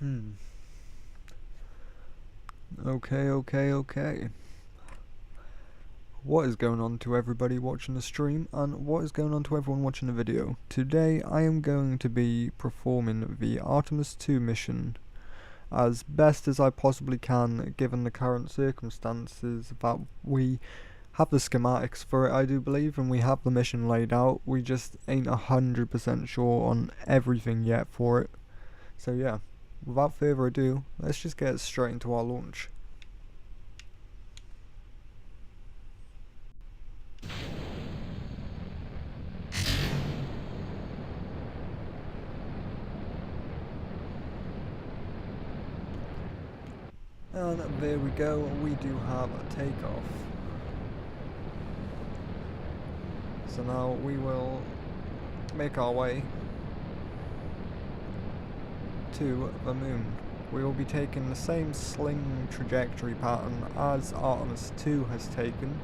Okay. What is going on to everybody watching the stream, and what is going on to everyone watching the video? Today I am going to be performing the Artemis 2 mission as best as I possibly can, given the current circumstances that we have the schematics for it, I do believe, and we have the mission laid out. We just ain't 100% sure on everything yet for it. So yeah, without further ado, let's just get straight into our launch. And there we go, we do have a takeoff. So now we will make our way to the moon. We will be taking the same sling trajectory pattern as Artemis 2 has taken.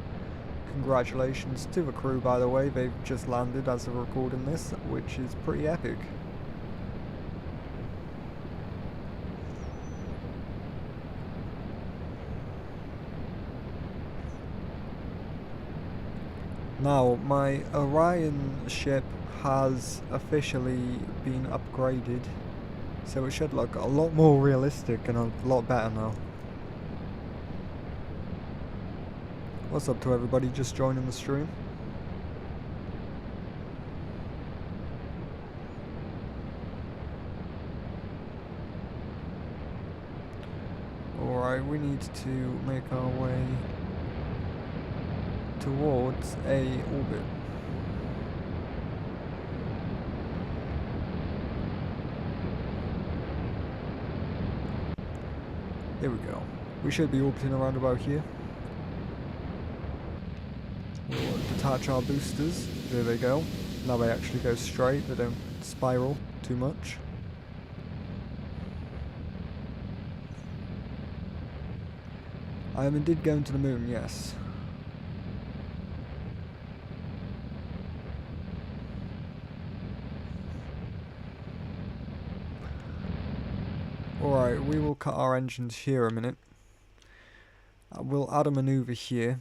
Congratulations to the crew, by the way, they've just landed as of recording this, which is pretty epic. Now, my Orion ship has officially been upgraded, so it should look a lot more realistic and a lot better now. What's up to everybody just joining the stream? Alright, we need to make our way towards a orbit. There we go. We should be orbiting around about here. We'll detach our boosters. There they go. Now they actually go straight, they don't spiral too much. I am indeed going to the moon, yes. Alright, we will cut our engines here a minute. We'll add a maneuver here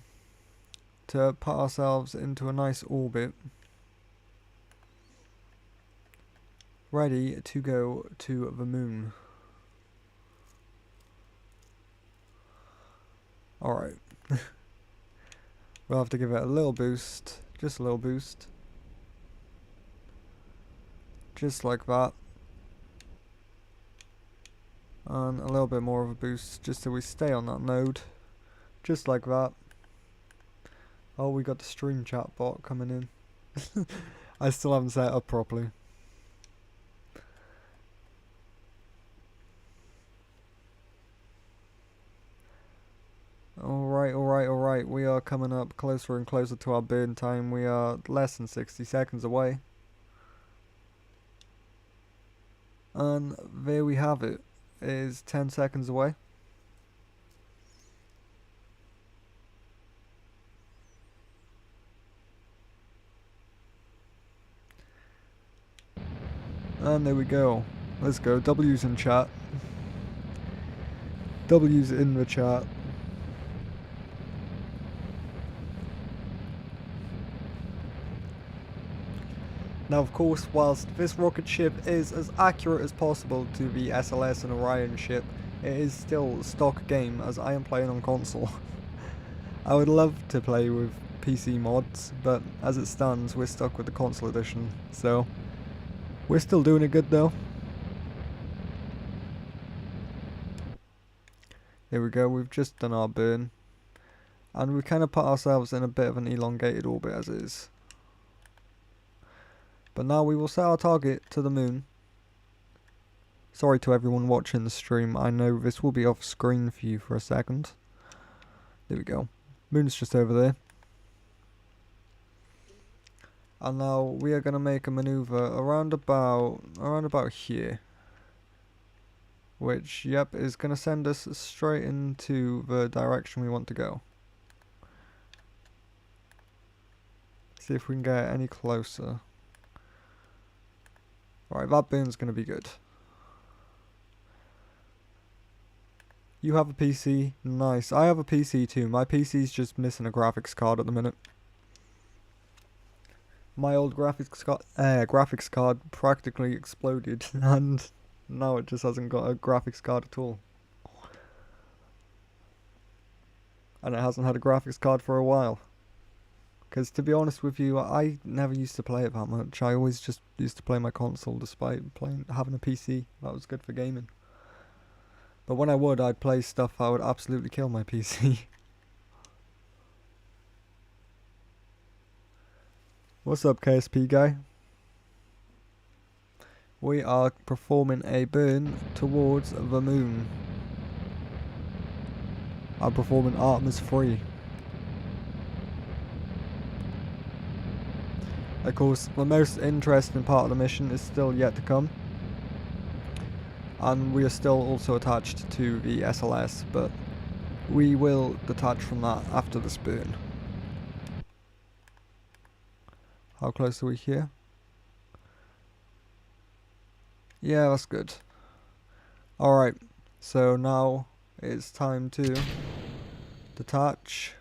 to put ourselves into a nice orbit, ready to go to the moon. Alright. We'll have to give it a little boost, just a little boost. Just like that. And a little bit more of a boost just so we stay on that node. Just like that. Oh, we got the stream chat bot coming in. I still haven't set it up properly. Alright. We are coming up closer and closer to our burn time. We are less than 60 seconds away. And there we have it. It is 10 seconds away. And there we go. Let's go. W's in chat. W's in the chat. Now, of course, whilst this rocket ship is as accurate as possible to the SLS and Orion ship, it is still stock game as I am playing on console. I would love to play with PC mods, but as it stands, we're stuck with the console edition, so we're still doing it good though. Here we go, we've just done our burn, and we've kind of put ourselves in a bit of an elongated orbit as is. But now we will set our target to the moon. Sorry to everyone watching the stream, I know this will be off screen for you for a second. There we go. Moon's just over there. And now we are going to make a maneuver around about here. Which, yep, is going to send us straight into the direction we want to go. See if we can get any closer. Alright, that burn's going to be good. You have a PC? Nice. I have a PC too. My PC's just missing a graphics card at the minute. My old graphics card practically exploded, and now it just hasn't got a graphics card at all. And it hasn't had a graphics card for a while. Because to be honest with you, I never used to play it that much. I always just used to play my console despite having a PC that was good for gaming. But when I would, I'd play stuff that would absolutely kill my PC. What's up, KSP guy? We are performing a burn towards the moon. I'm performing Artemis 3. Of course, the most interesting part of the mission is still yet to come. And we are still also attached to the SLS, but we will detach from that after this burn. How close are we here? Yeah, that's good. Alright, so now it's time to detach.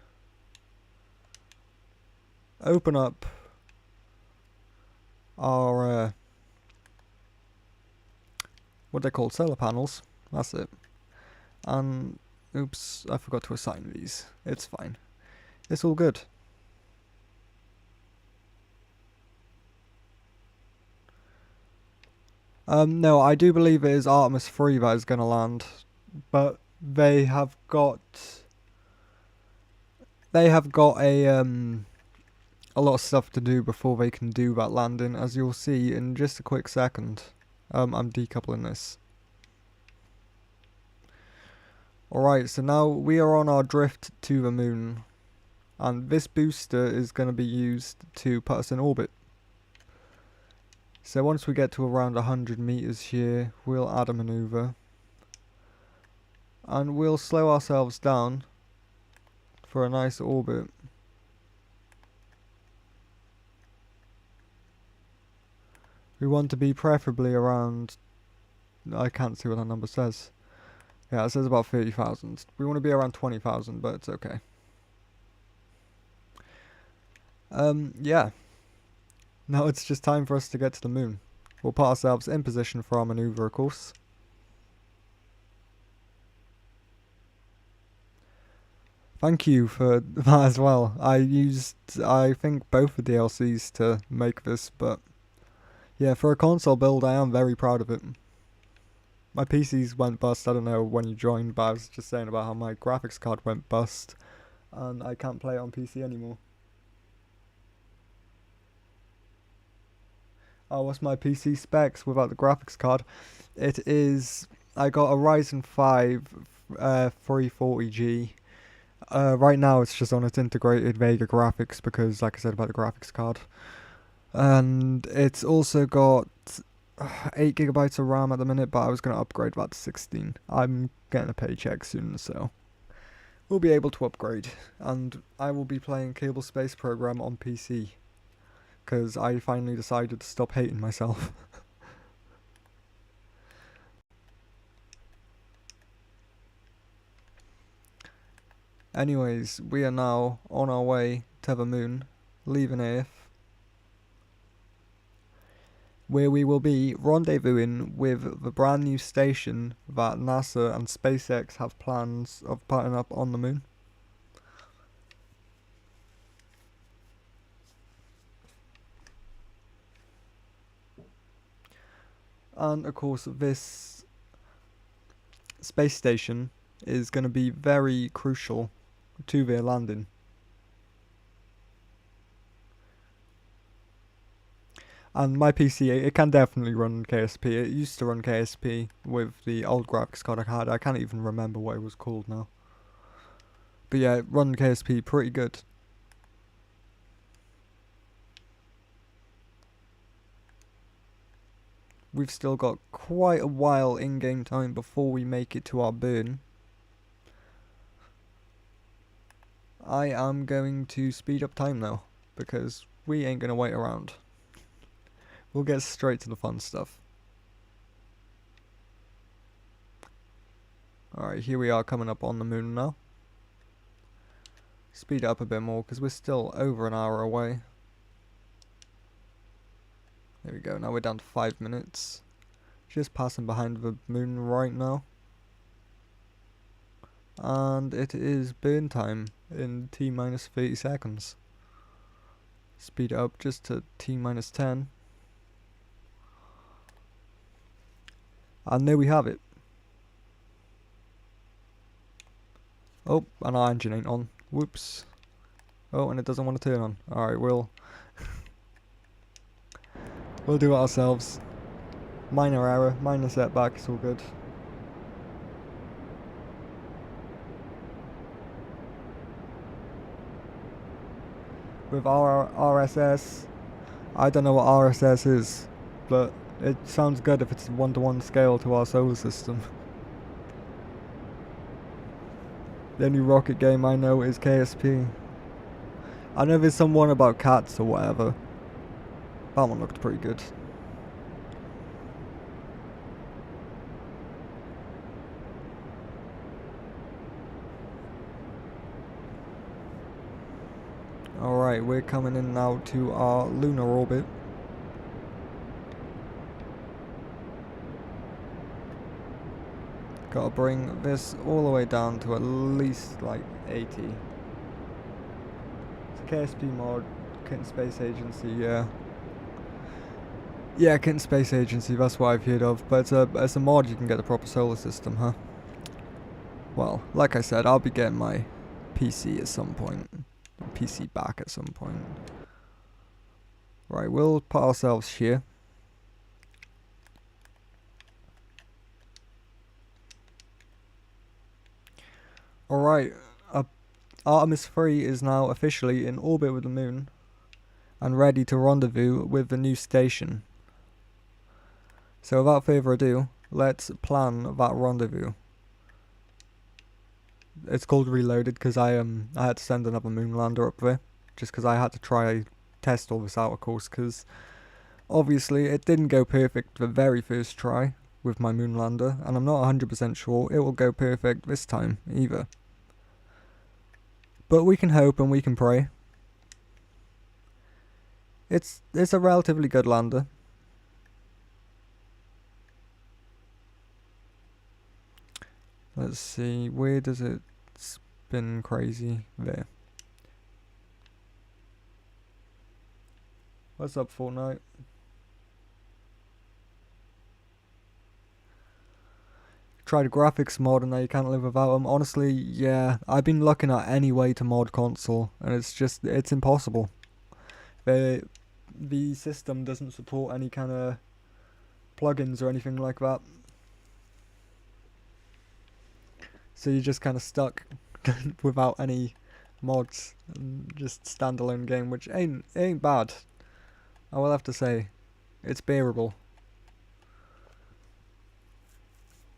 Open up our what they call solar panels. That's it. And oops, I forgot to assign these. It's fine. It's all good. No, I do believe it is Artemis 3 that is going to land, but they have got a lot of stuff to do before they can do that landing, as you'll see in just a quick second. I'm decoupling this. Alright, so now we are on our drift to the moon, and this booster is going to be used to put us in orbit. So once we get to around 100 meters here, we'll add a maneuver, and we'll slow ourselves down for a nice orbit. We want to be preferably around, I can't see what that number says. Yeah, it says about 30,000. We want to be around 20,000, but it's okay. Yeah. Now it's just time for us to get to the moon. We'll put ourselves in position for our maneuver, of course. Thank you for that as well. I used, I think, both the DLCs to make this, but yeah, for a console build, I am very proud of it. My PCs went bust, I don't know when you joined, but I was just saying about how my graphics card went bust, and I can't play it on PC anymore. Oh, what's my PC specs without the graphics card? It is, I got a Ryzen 5 340G. Right now it's just on its integrated Vega graphics because, like I said about the graphics card. And it's also got 8 gigabytes of RAM at the minute, but I was going to upgrade that to 16. I'm getting a paycheck soon, so we'll be able to upgrade. And I will be playing Kerbal Space Program on PC, because I finally decided to stop hating myself. Anyways, we are now on our way to the moon, leaving Earth, where we will be rendezvousing with the brand new station that NASA and SpaceX have plans of putting up on the moon. And of course, this space station is going to be very crucial to their landing. And my PC, it can definitely run KSP. It used to run KSP with the old graphics card I had. I can't even remember what it was called now. But yeah, it run KSP pretty good. We've still got quite a while in-game time before we make it to our burn. I am going to speed up time now, because we ain't going to wait around. We'll get straight to the fun stuff. Alright, here we are coming up on the moon now. Speed it up a bit more because we're still over an hour away. There we go, now we're down to 5 minutes. Just passing behind the moon right now. And it is burn time in T minus 30 seconds. Speed it up just to T minus 10. And there we have it. Oh, and our engine ain't on. Whoops. Oh, and it doesn't want to turn on. Alright, we'll do it ourselves. Minor error, minor setback, it's all good. With our RSS, I don't know what RSS is, but it sounds good if it's 1-to-1 scale to our solar system. The only rocket game I know is KSP. I know there's some one about cats or whatever. That one looked pretty good. Alright, we're coming in now to our lunar orbit. Gotta bring this all the way down to at least like 80. It's a KSP mod, Kitten Space Agency, yeah. Yeah, Kitten Space Agency, that's what I've heard of. But it's a mod you can get the proper solar system, huh? Well, like I said, I'll be getting my PC at some point. PC back at some point. Right, we'll put ourselves here. Alright, Artemis 3 is now officially in orbit with the moon and ready to rendezvous with the new station. So without further ado, let's plan that rendezvous. It's called Reloaded because I had to send another moon lander up there, just because I had to test all this out, of course, because obviously it didn't go perfect the very first try with my moon lander, and I'm not 100% sure it will go perfect this time either. But we can hope and we can pray. It's a relatively good lander. Let's see, where does it spin crazy? There. What's up, Fortnite? Tried a graphics mod and now you can't live without them. Honestly, yeah, I've been looking at any way to mod console and it's impossible. The system doesn't support any kind of plugins or anything like that. So you're just kind of stuck without any mods and just standalone game, which ain't bad. I will have to say, it's bearable.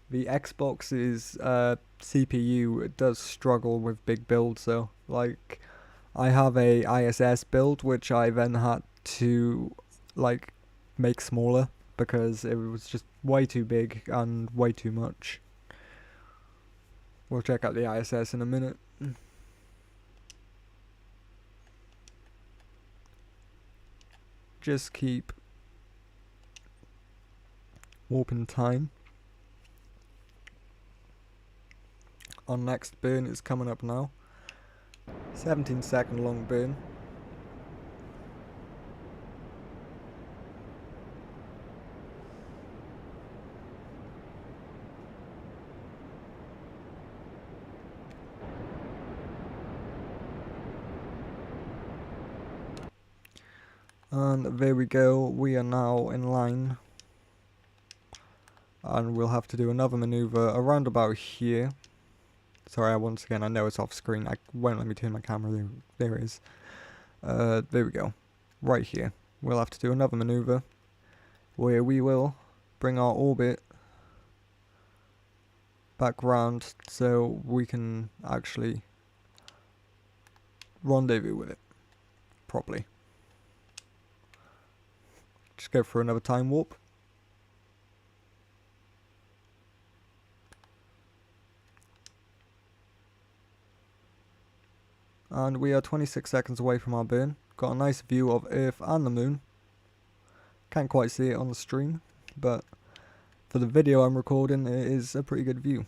The Xbox's CPU does struggle with big builds though. Like, I have a ISS build which I then had to like make smaller because it was just way too big and way too much. We'll check out the ISS in a minute. Just keep warping time. Our next burn is coming up now. 17-second long burn. And there we go, we are now in line. And we'll have to do another maneuver around about here. Sorry, once again, I know it's off screen. I won't let me turn my camera. There it is. There we go. Right here. We'll have to do another maneuver where we will bring our orbit back round so we can actually rendezvous with it properly. Just go for another time warp. And we are 26 seconds away from our burn. Got a nice view of Earth and the moon. Can't quite see it on the stream, but for the video I'm recording, it is a pretty good view.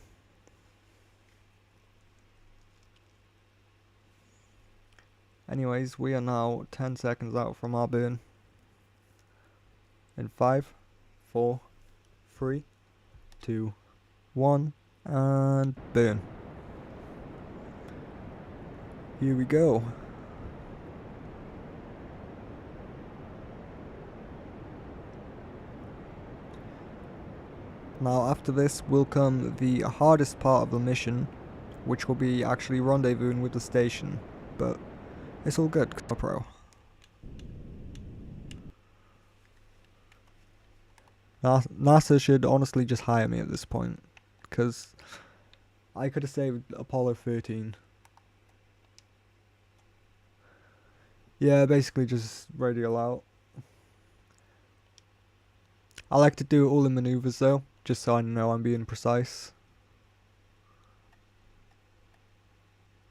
Anyways, we are now 10 seconds out from our burn. In 5, 4, 3, 2, 1, and burn. Here we go. Now after this will come the hardest part of the mission, which will be actually rendezvousing with the station, but it's all good, 'cause I'm a pro. NASA should honestly just hire me at this point, because I could have saved Apollo 13. Yeah, basically just radial out. I like to do all the maneuvers though, just so I know I'm being precise.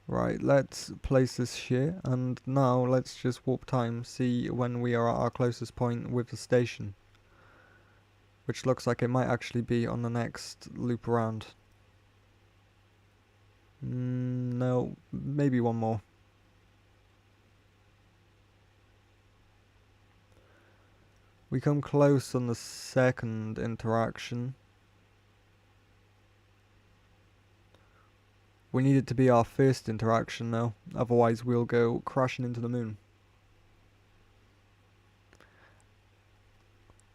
Right, let's place this here, and now let's just warp time, see when we are at our closest point with the station. Which looks like it might actually be on the next loop around. No, maybe one more. We come close on the second interaction. We need it to be our first interaction though, otherwise we'll go crashing into the moon.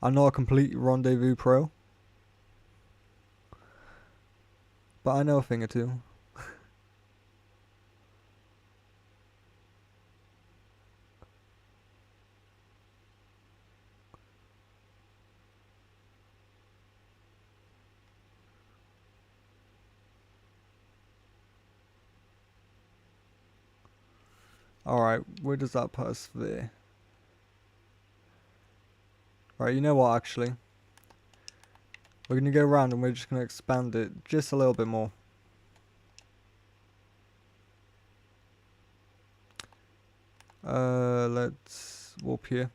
I'm not a complete rendezvous pro, but I know a thing or two. Alright, where does that put us there? Right, you know what actually? We're going to go around and we're just going to expand it just a little bit more. Let's warp here.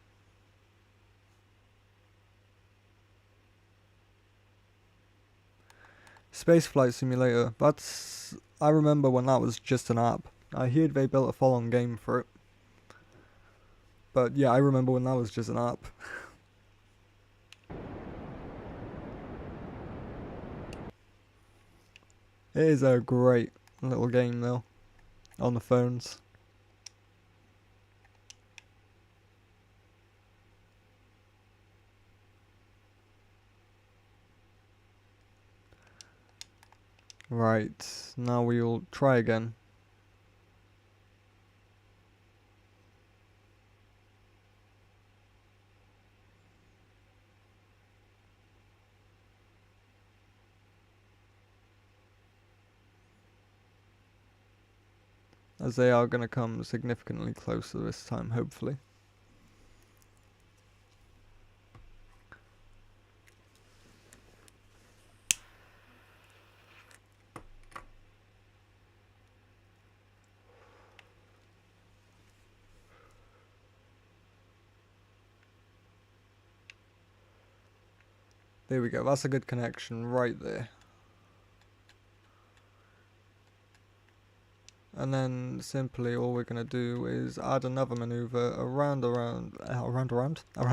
Spaceflight Simulator, I remember when that was just an app. I heard they built a full-on game for it. But yeah, I remember when that was just an app. It is a great little game though, on the phones. Right, now we'll try again. As they are going to come significantly closer this time, hopefully. There we go, that's a good connection right there. And then simply all we're going to do is add another maneuver around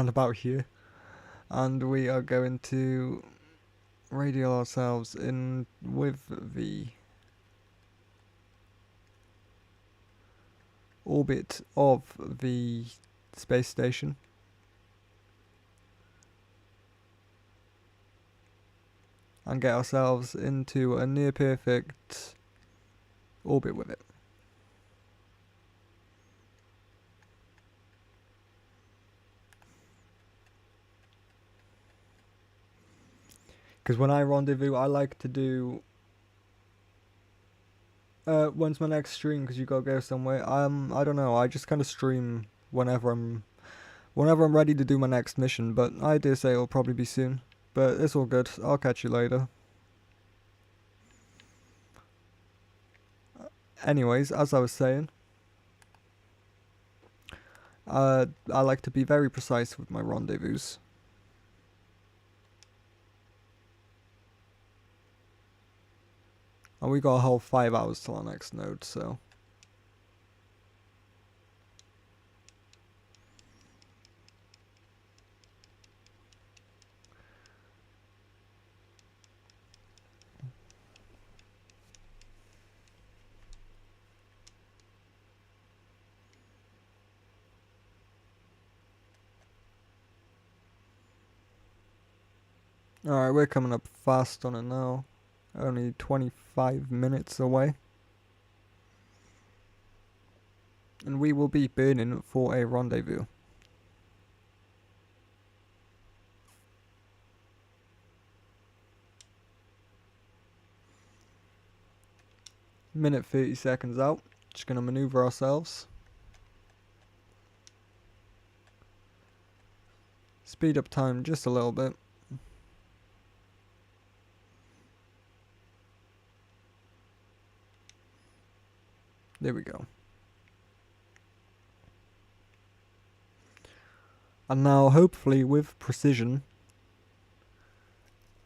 about here. And we are going to radial ourselves in with the orbit of the space station. And get ourselves into a near perfect orbit with it. Because when I rendezvous, I like to do when's my next stream? Because you gotta go somewhere. I don't know. I just kind of stream whenever I'm ready to do my next mission. But I dare say it'll probably be soon. But it's all good. I'll catch you later. Anyways, as I was saying, I like to be very precise with my rendezvous. And we got a whole 5 hours till our next node, so. Alright, we're coming up fast on it now. Only 25 minutes away. And we will be burning for a rendezvous. Minute 30 seconds out. Just gonna maneuver ourselves. Speed up time just a little bit. There we go. And now, hopefully with precision,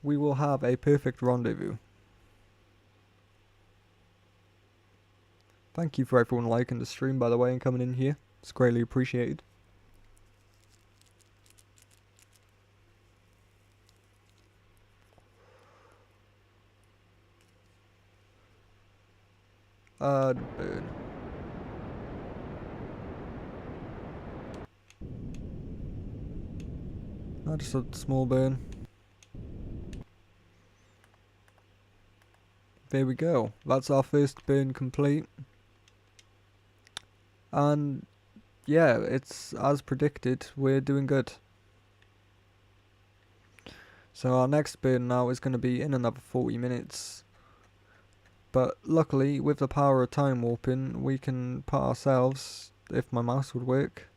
we will have a perfect rendezvous. Thank you for everyone liking the stream, by the way, and coming in here. It's greatly appreciated. Burn. Just a small burn. There we go. That's our first burn complete. And yeah, it's as predicted, we're doing good. So our next burn now is going to be in another 40 minutes. But luckily, with the power of time warping, we can put ourselves, if my mouse would work,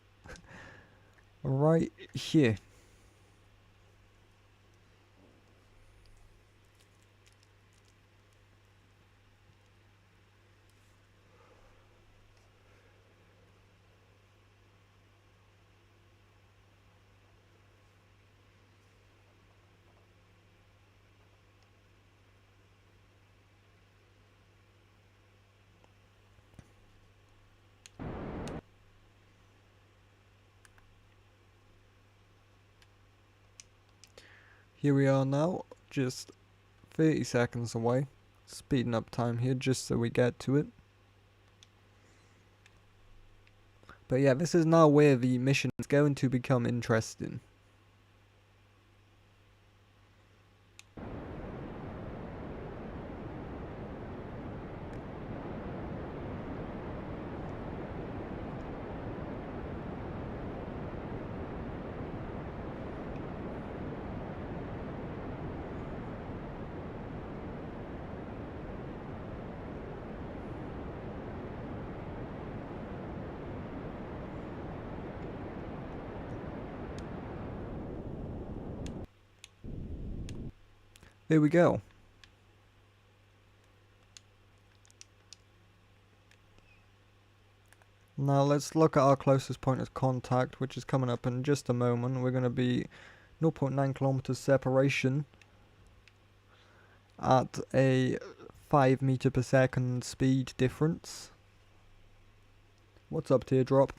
right here. Here we are now, just 30 seconds away. Speeding up time here just so we get to it. But yeah, this is now where the mission is going to become interesting. There we go. Now let's look at our closest point of contact, which is coming up in just a moment. We're going to be 0.9 kilometers separation at a 5 meter per second speed difference. What's up, Teardrop?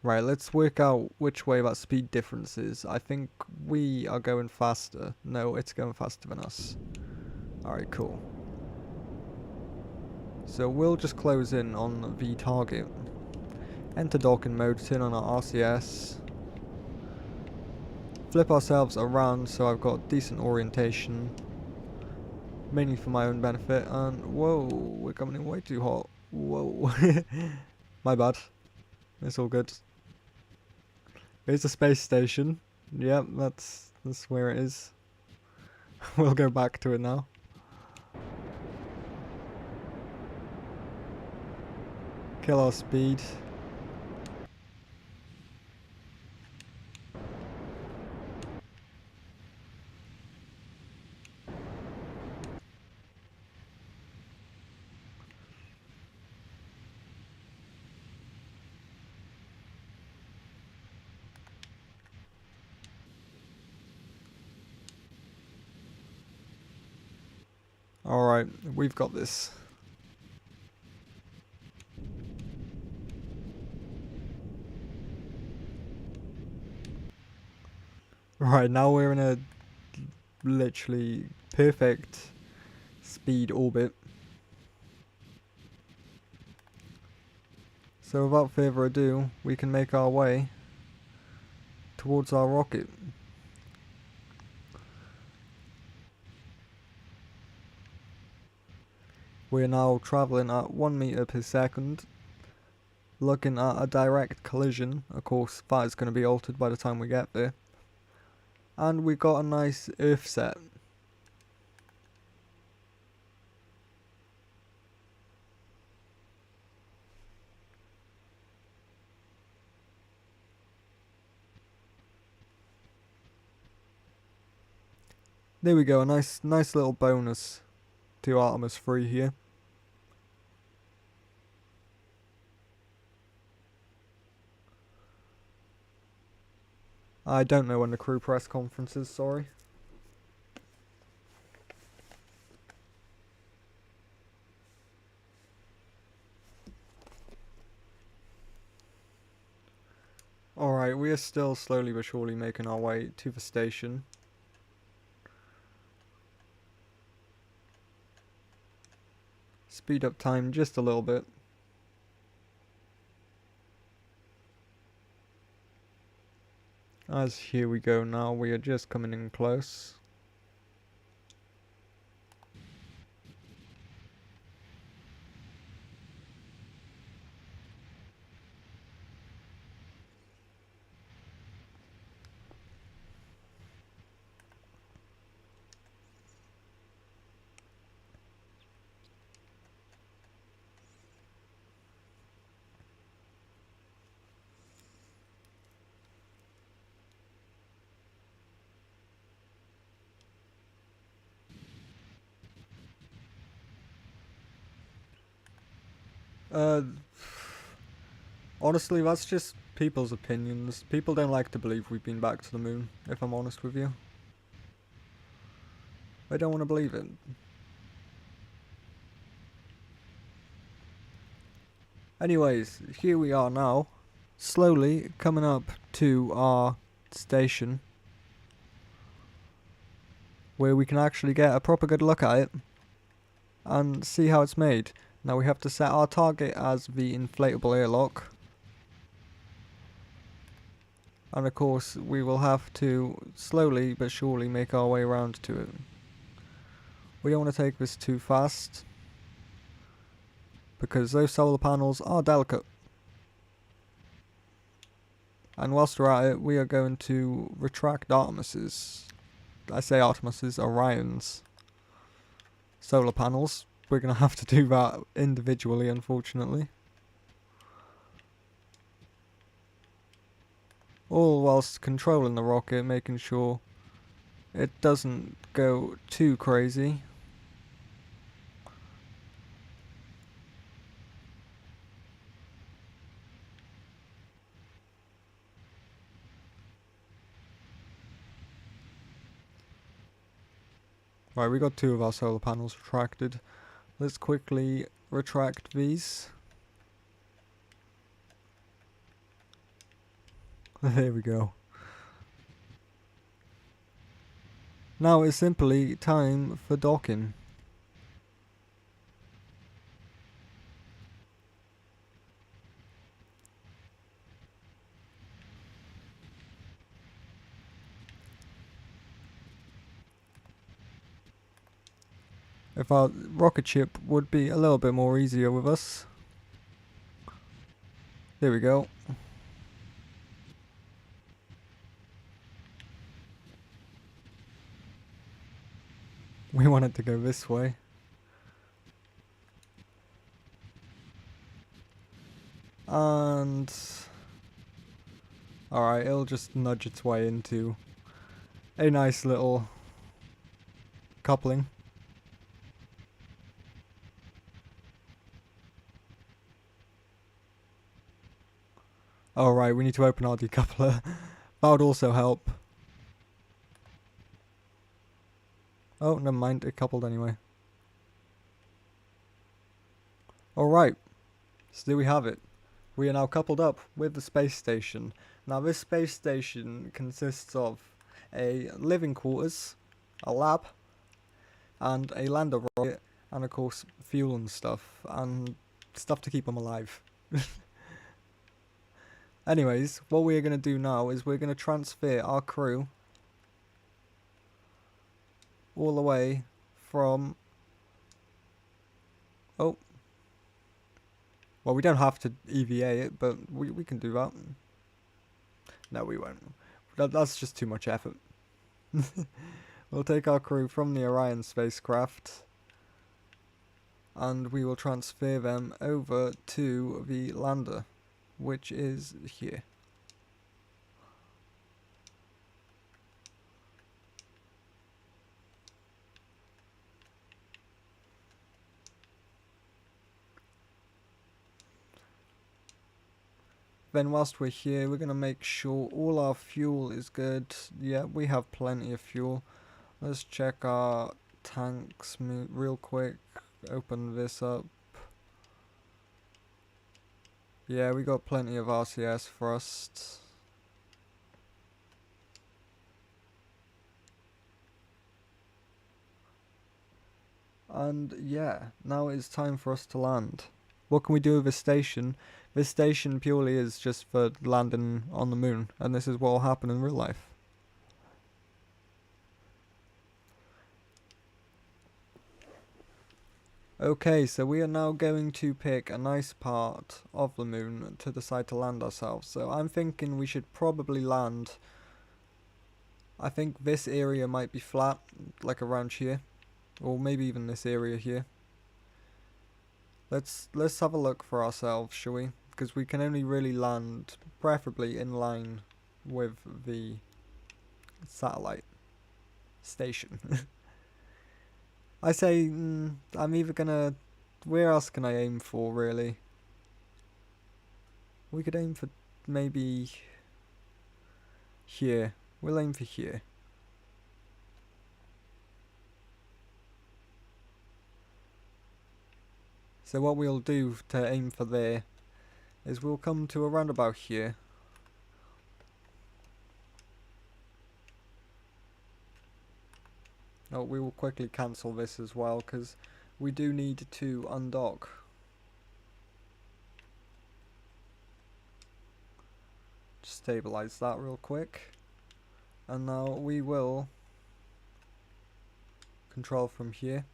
Right, let's work out which way that speed difference is. I think we are going faster. No, it's going faster than us. Alright, cool. So we'll just close in on the target. Enter docking mode, turn on our RCS. Flip ourselves around so I've got decent orientation. Mainly for my own benefit. And whoa, we're coming in way too hot. Whoa. My bad. It's all good. Here's the space station. Yep, that's where it is. We'll go back to it now. Kill our speed. Alright, we've got this. Right, now we're in a literally perfect speed orbit. So without further ado, we can make our way towards our rocket. We're now travelling at 1 meter per second, looking at a direct collision. Of course, that is going to be altered by the time we get there. And we got a nice Earth set. There we go, a nice little bonus to Artemis 3 here. I don't know when the crew press conference is, sorry. Alright, we are still slowly but surely making our way to the station. Speed up time just a little bit. As here we go now, we are just coming in close. Honestly, that's just people's opinions. People don't like to believe we've been back to the moon, if I'm honest with you. They don't want to believe it. Anyways, here we are now, slowly coming up to our station, where we can actually get a proper good look at it, and see how it's made. Now we have to set our target as the inflatable airlock. And of course, we will have to slowly but surely make our way around to it. We don't want to take this too fast, because those solar panels are delicate. And whilst we're at it, we are going to retract Artemis's, Orion's solar panels. We're going to have to do that individually, unfortunately. All whilst controlling the rocket, making sure it doesn't go too crazy. Right, we got 2 of our solar panels retracted. Let's quickly retract these. There we go. Now it's simply time for docking. If our rocket ship would be a little bit more easier with us. There we go. We want it to go this way. And alright, it'll just nudge its way into a nice little coupling. Alright, we need to open our decoupler. That would also help. Oh, never mind, it coupled anyway. Alright, so there we have it. We are now coupled up with the space station. Now this space station consists of a living quarters, a lab, and a lander rocket, and of course fuel and stuff to keep them alive. Anyways, what we're going to do now is we're going to transfer our crew all the way from... Oh. Well, we don't have to EVA it, but we can do that. No, we won't. That's just too much effort. We'll take our crew from the Orion spacecraft and we will transfer them over to the lander, which is here. Then whilst we're here, we're going to make sure all our fuel is good. Yeah, we have plenty of fuel. Let's check our tanks real quick. Open this up. Yeah, we got plenty of RCS thrust. And yeah, now it's time for us to land. What can we do with this station? This station purely is just for landing on the moon, and this is what will happen in real life. Okay, so we are now going to pick a nice part of the moon to decide to land ourselves. So I'm thinking we should probably land... I think this area might be flat, like around here. Or maybe even this area here. Let's have a look for ourselves, shall we? Because we can only really land preferably in line with the satellite station. I say, I'm either gonna... Where else can I aim for, really? We could aim for maybe... here. We'll aim for here. So what we'll do to aim for there is we'll come to around about here. Oh, we will quickly cancel this as well because we do need to undock. Stabilize that real quick. And now we will control from here.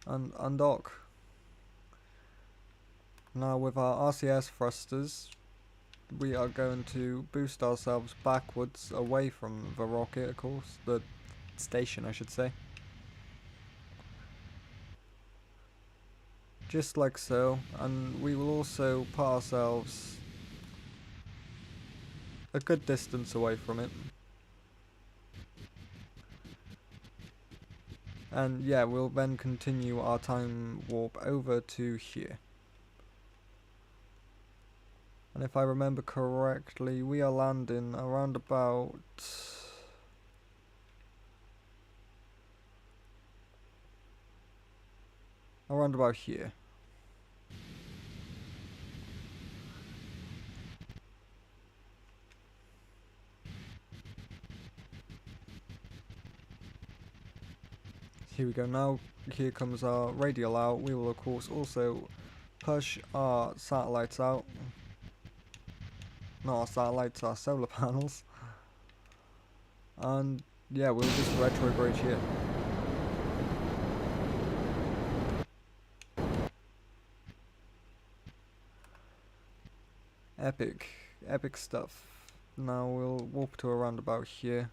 And undock. Now with our RCS thrusters, we are going to boost ourselves backwards away from the rocket, of course, the station I should say. Just like so, and we will also put ourselves a good distance away from it. And yeah, we'll then continue our time warp over to here. And if I remember correctly, we are landing around about... here. Here we go. Now here comes our radial out. We will of course also push our satellites out. Not our satellites, our solar panels. And yeah, we'll just retrograde here. Epic stuff. Now we'll warp to around about here.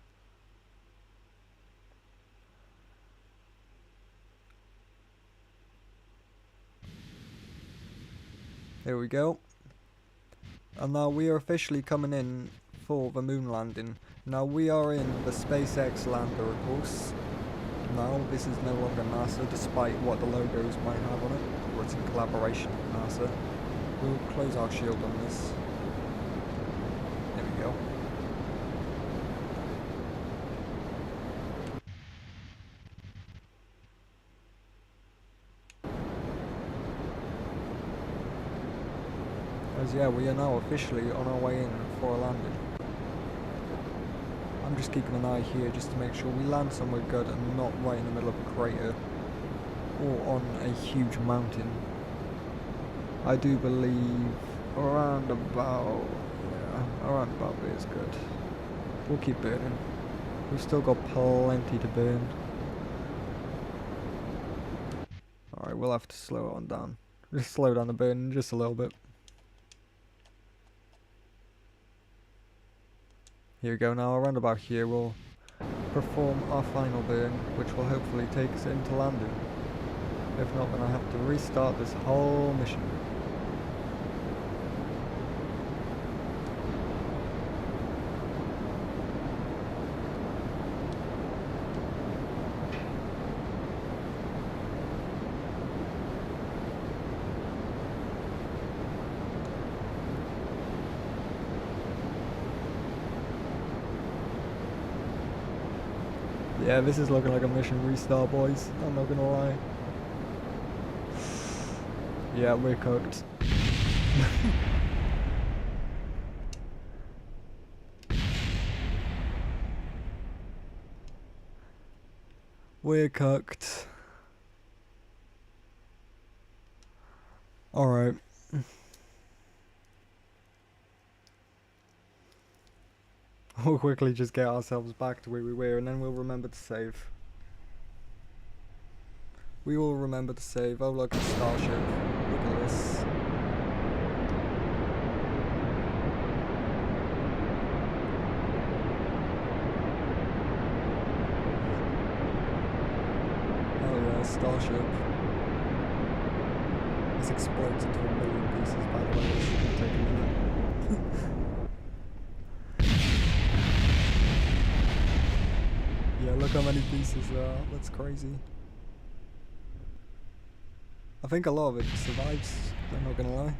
There we go. And now we are officially coming in for the moon landing. Now we are in the SpaceX lander, of course. Now this is no longer NASA, despite what the logos might have on it, or it's in collaboration with NASA. We'll close our shield on this. There we go. Because yeah, we are now officially on our way in for a landing. I'm just keeping an eye here just to make sure we land somewhere good and not right in the middle of a crater or on a huge mountain. I do believe around about there is good. We'll keep burning. We've still got plenty to burn. Alright, we'll have to slow it on down. Just slow down the burning just a little bit. Here we go now, around about here we'll perform our final burn, which will hopefully take us into landing. If not, then I have to restart this whole mission. Yeah, this is looking like a mission restart, boys. I'm not gonna lie. Yeah, we're cooked. We're cooked. Alright. We'll quickly just get ourselves back to where we were and then we'll remember to save. We will remember to save. Oh look, a starship. Look at this. Oh yeah, a starship. This explodes into 1,000,000 pieces, by the way. This is gonna take a minute. Yeah, look how many pieces there are. That's crazy. I think a lot of it just survives, I'm not gonna lie.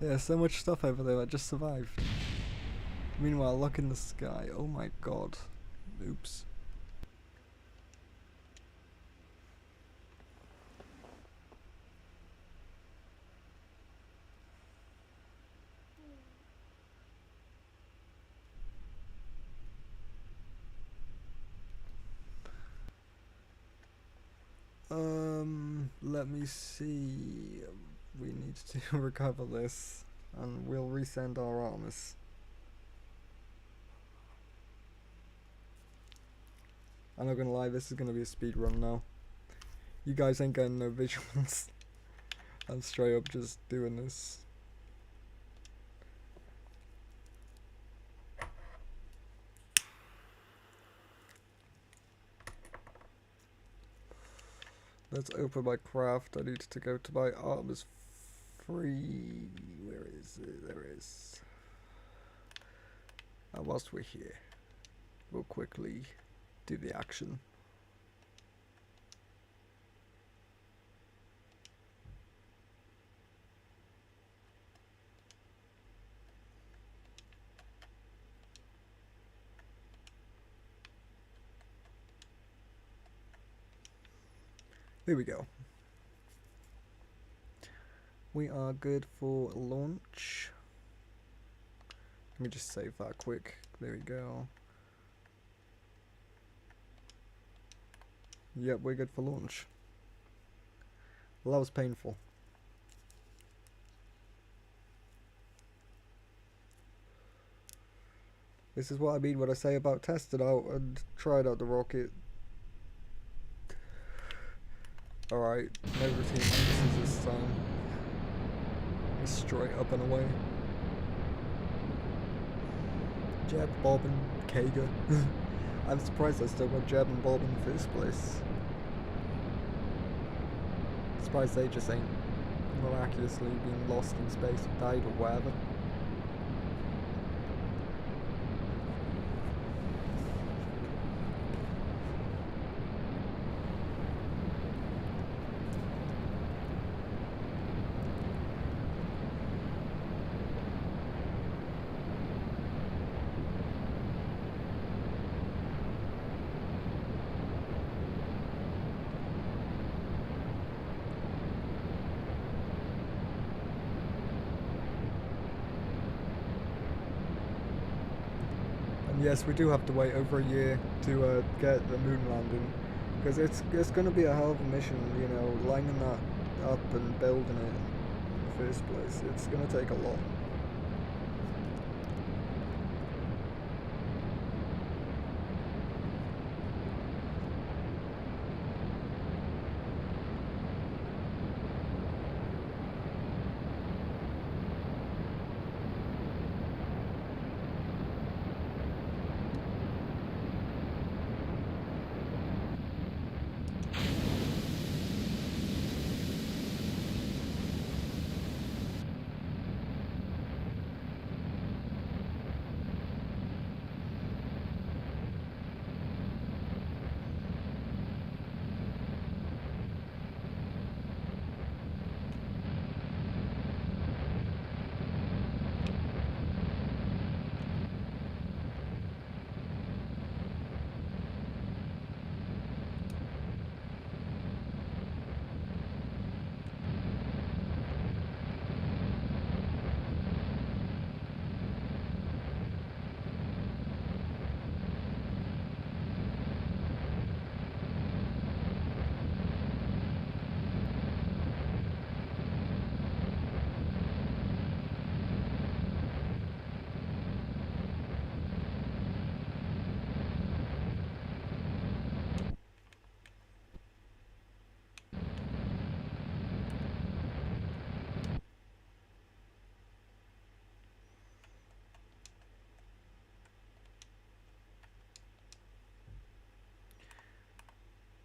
Yeah, so much stuff over there that just survived. Meanwhile, look in the sky. Oh my god. Oops. Let me see. We need to recover this, and we'll resend our Artemis. I'm not gonna lie, this is gonna be a speed run now. You guys ain't getting no visuals. I'm straight up just doing this. Let's open my craft. I need to go to my Artemis free. Where is it? There it is. And whilst we're here, we'll quickly do the action. Here we go. We are good for launch. Let me just save that quick. There we go. Yep, we're good for launch. Well, that was painful. This is what I mean when I say about testing out and trying out the rocket. Alright, no routine maneuver this time. It's straight up and away. Jeb, Bob and Kager. I'm surprised I still got Jeb and Bob in the first place. Surprised they just ain't miraculously been lost in space or died or whatever. Yes, we do have to wait over a year to get the moon landing, because it's going to be a hell of a mission, you know, lining that up and building it in the first place. It's going to take a lot.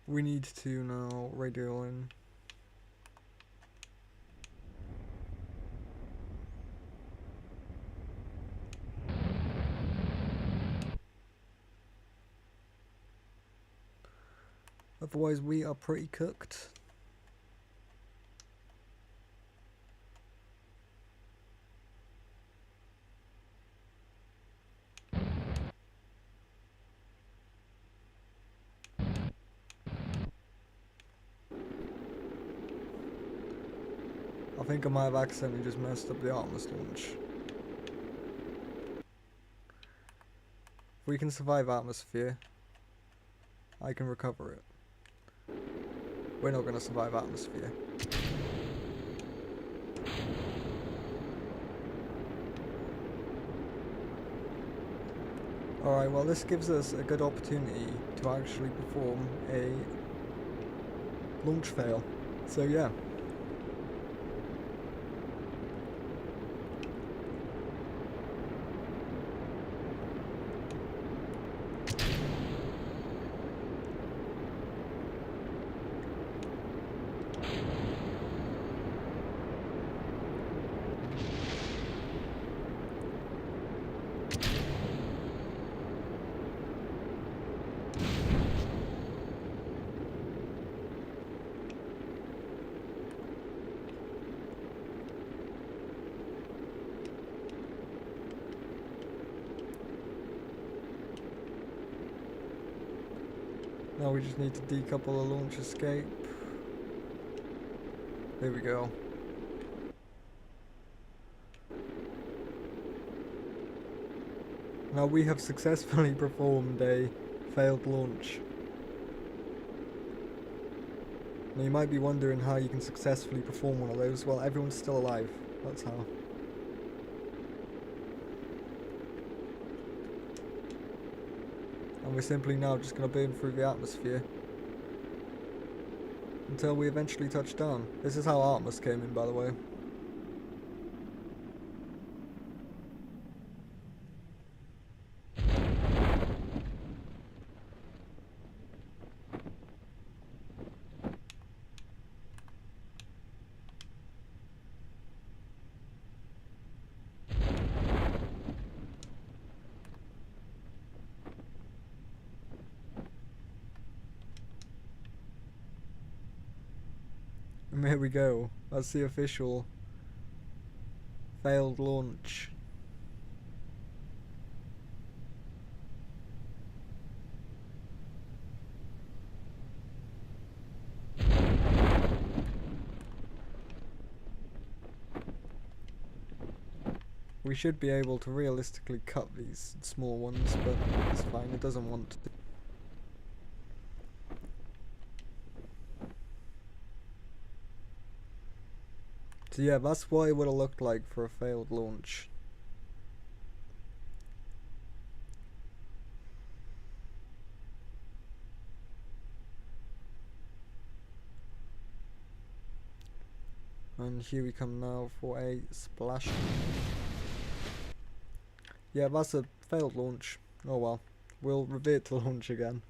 We need to now radio in. Otherwise we are pretty cooked. I think I might have accidentally just messed up the Artemis launch. If we can survive atmosphere, I can recover it. We're not going to survive atmosphere. Alright, well this gives us a good opportunity to actually perform a launch fail. So yeah. Now we just need to decouple the launch escape. There we go. Now we have successfully performed a failed launch. Now you might be wondering how you can successfully perform one of those. Well, everyone's still alive. That's how. And we're simply now just going to burn through the atmosphere until we eventually touch down. This is how Artemis came in, by the way. And there we go. That's the official failed launch. We should be able to realistically cut these small ones, but it's fine, it doesn't want to. So yeah, that's what it would have looked like for a failed launch. And here we come now for a splash. Yeah, that's a failed launch. Oh well. We'll revert to launch again.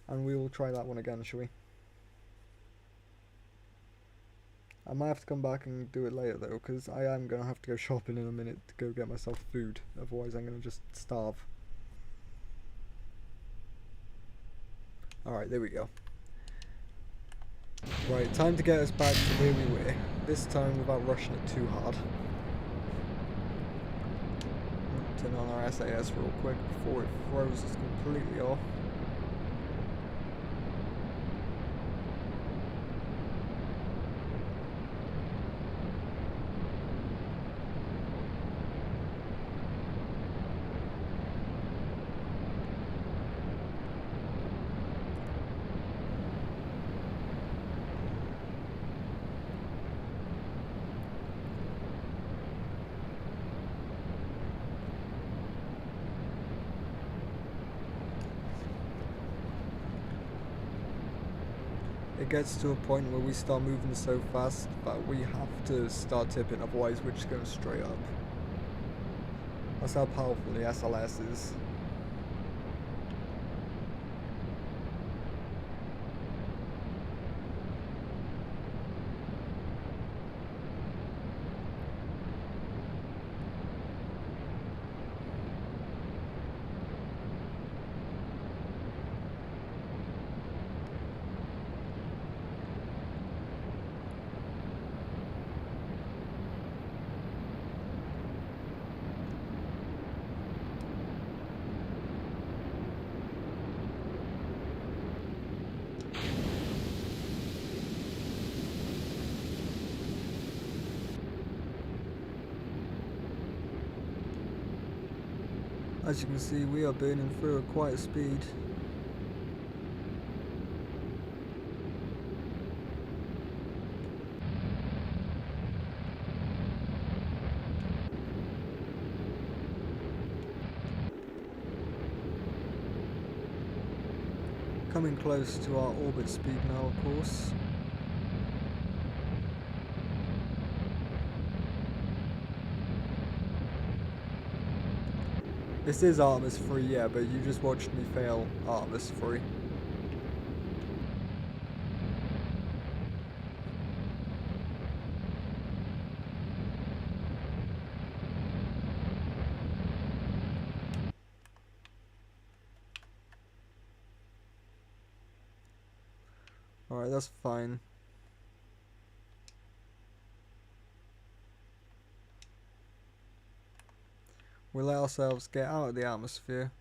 And we will try that one again, shall we? I might have to come back and do it later though, because I am going to have to go shopping in a minute to go get myself food. Otherwise I'm going to just starve. Alright, there we go. Right, time to get us back to where we were. This time without rushing it too hard. Turn on our SAS real quick before it throws us completely off. It gets to a point where we start moving so fast that we have to start tipping, otherwise we're just going straight up. That's how powerful the SLS is. As you can see, we are burning through at quite a speed. Coming close to our orbit speed now, of course. This is Artemis 3, yeah, but you just watched me fail Artemis 3. Alright, that's fine. We let ourselves get out of the atmosphere.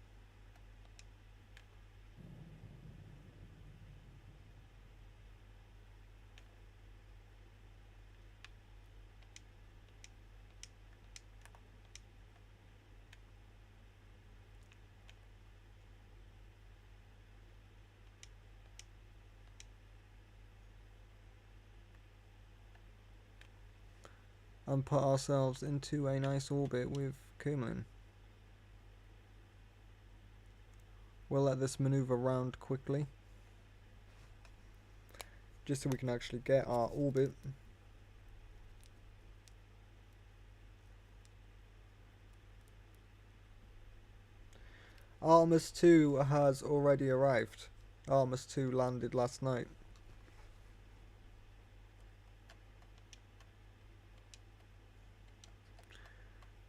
And put ourselves into a nice orbit with Kuhlman. We'll let this maneuver round quickly, just so we can actually get our orbit. Artemis 2 has already arrived. Artemis 2 landed last night.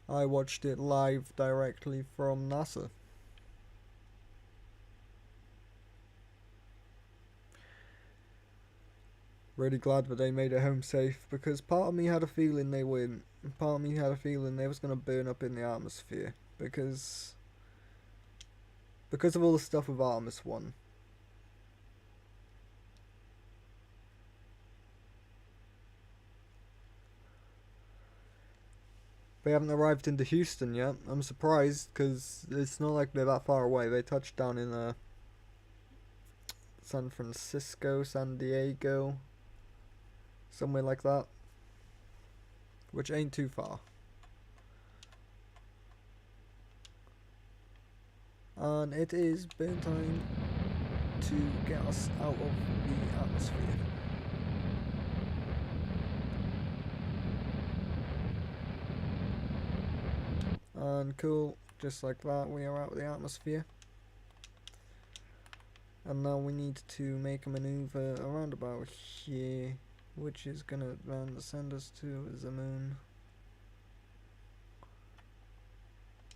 I watched it live directly from NASA. Really glad that they made it home safe, because part of me had a feeling they wouldn't. Part of me had a feeling they was going to burn up in the atmosphere, because of all the stuff with Artemis 1. They haven't arrived into Houston yet. I'm surprised because it's not like they're that far away. They touched down in San Francisco, San Diego, somewhere like that, which ain't too far. And it is burn time to get us out of the atmosphere. And cool, just like that, we are out of the atmosphere. And now we need to make a maneuver around about here, which is gonna then send us to the moon.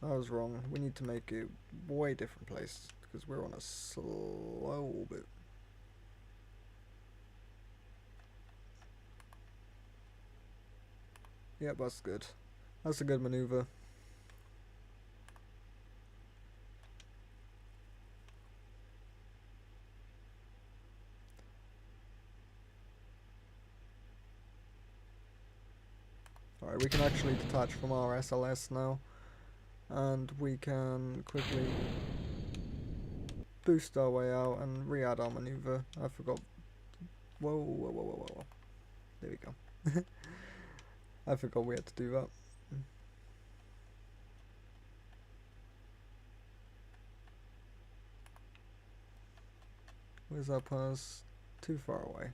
I was wrong. We need to make a way different place because we're on a slow orbit. Yep, that's good. That's a good maneuver. Alright, we can actually detach from our SLS now. And we can quickly boost our way out and re-add our maneuver. I forgot. Whoa. There we go. I forgot we had to do that. Where's our pass? Too far away.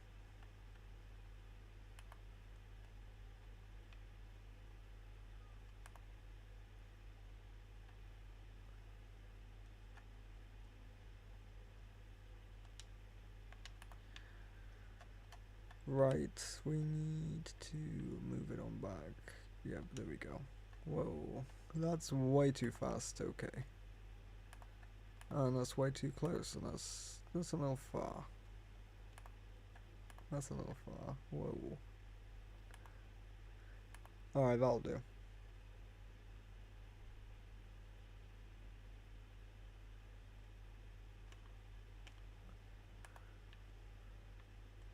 Right, we need to move it on back. Yep, there we go. Whoa, that's way too fast, okay. And that's way too close, and that's a little far. That's a little far. Whoa. Alright, that'll do.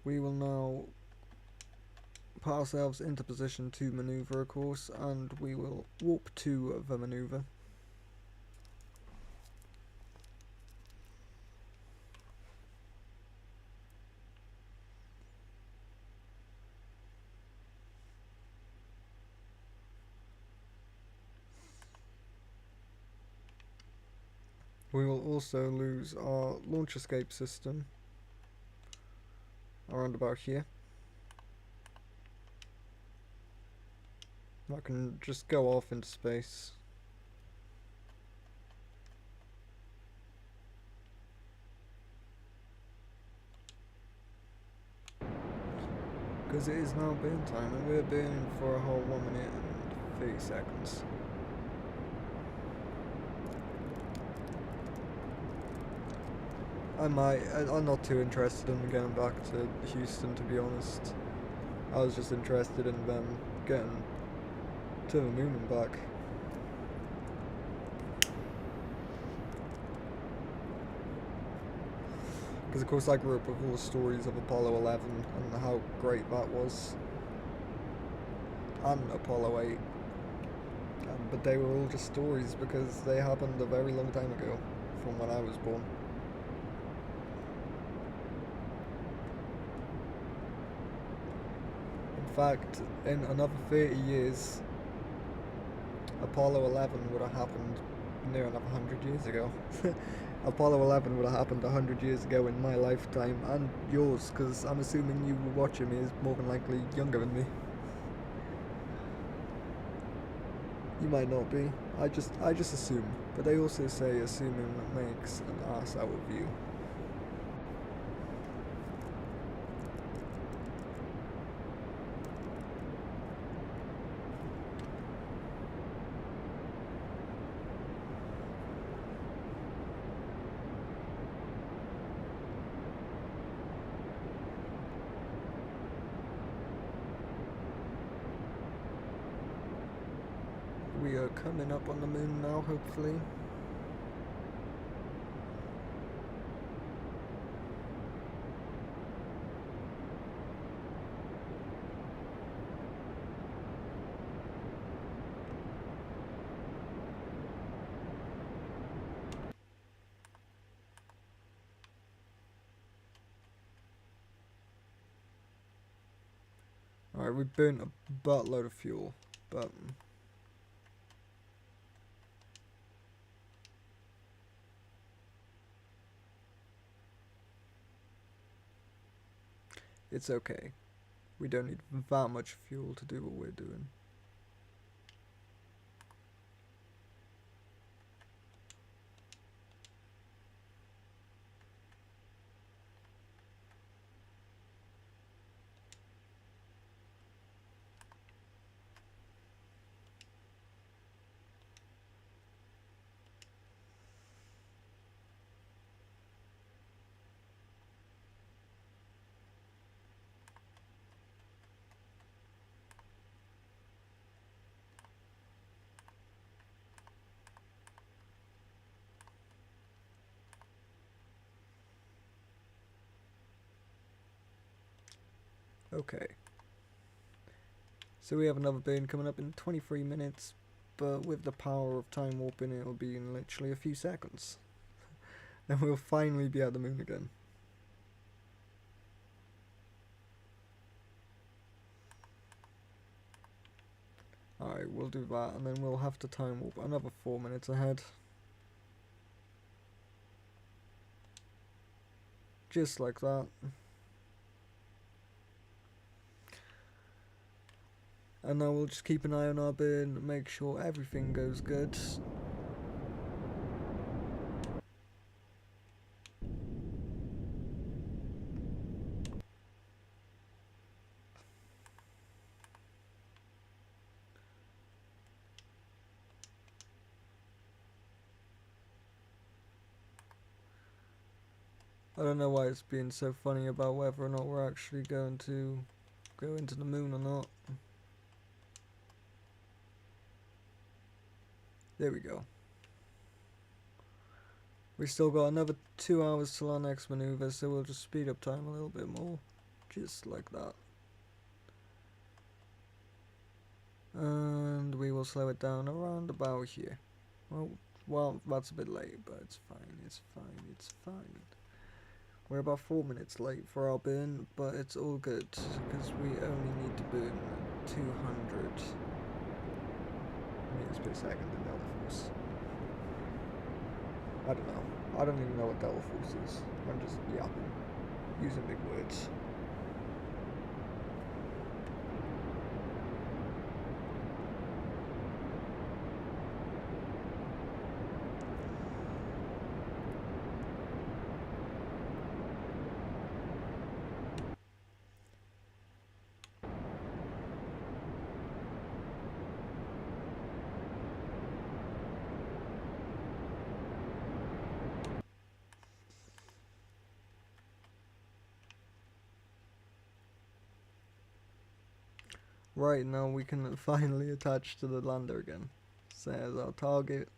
We will now put ourselves into position to maneuver, of course, and we will warp to the maneuver. We will also lose our launch escape system around about here. That can just go off into space. Because it is now burn time, and we're burning for a whole 1 minute and 30 seconds. I'm not too interested in going back to Houston, to be honest. I was just interested in them getting to the moon and back. Because of course I grew up with all the stories of Apollo 11 and how great that was. And Apollo 8. But they were all just stories because they happened a very long time ago from when I was born. In fact, in another 30 years, Apollo 11 would have happened near enough 100 years ago. Apollo 11 would have happened 100 years ago in my lifetime and yours, because I'm assuming you watching me is more than likely younger than me. You might not be. I just assume. But they also say assuming makes an ass out of you. We are coming up on the moon now, hopefully. Alright, we burnt a buttload of fuel, but it's okay. We don't need that much fuel to do what we're doing. Okay. So we have another burn coming up in 23 minutes, but with the power of time warping it'll be in literally a few seconds. And we'll finally be at the moon again. Alright, we'll do that and then we'll have to time warp another 4 minutes ahead. Just like that. And now we'll just keep an eye on our burn, make sure everything goes good. I don't know why it's being so funny about whether or not we're actually going to go into the moon or not. There we go. We still got another 2 hours till our next maneuver, so we'll just speed up time a little bit more. Just like that. And we will slow it down around about here. Well, that's a bit late, but it's fine, it's fine, it's fine. We're about 4 minutes late for our burn, but it's all good, because we only need to burn 200 meters per second in delta force. I don't know. I don't even know what delta force is. I'm just yapping, using big words. Right, now we can finally attach to the lander again. So there's our target.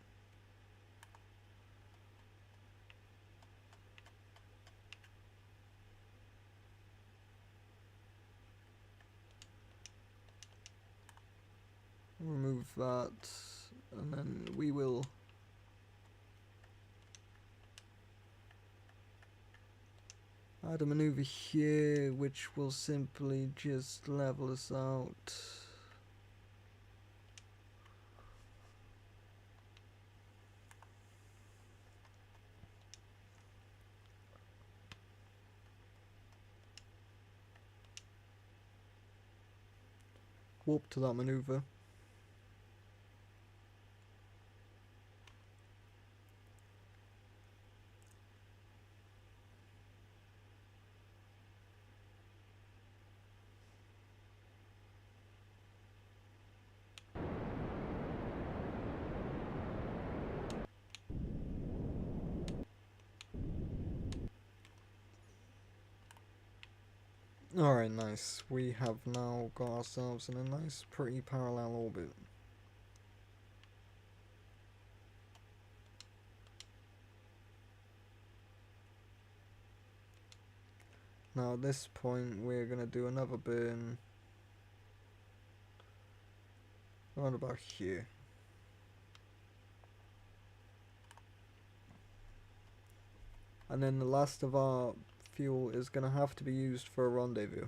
Remove that, and then we will add a maneuver here, which will simply just level us out. Warp to that maneuver. Alright, nice. We have now got ourselves in a nice, pretty parallel orbit. Now at this point we're going to do another burn around about here. And then the last of our fuel is going to have to be used for a rendezvous.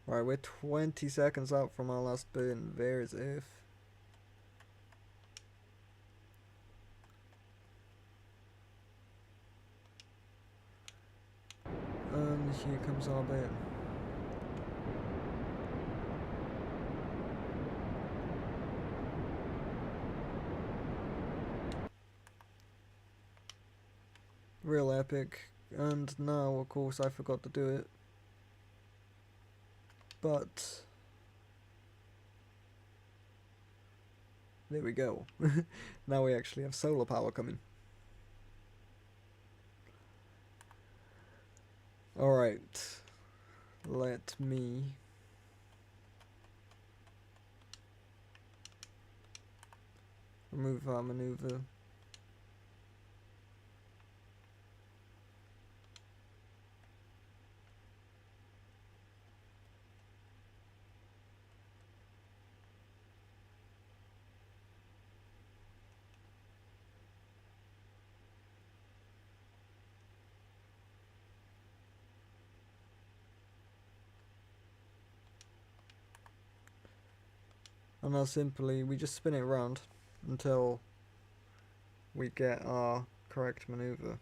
Right, we're 20 seconds out from our last burn. There is Earth. And here comes our burn. Real epic. And now, of course, I forgot to do it. But there we go. Now we actually have solar power coming. Alright. Let me remove our maneuver. And now simply we just spin it around until we get our correct maneuver.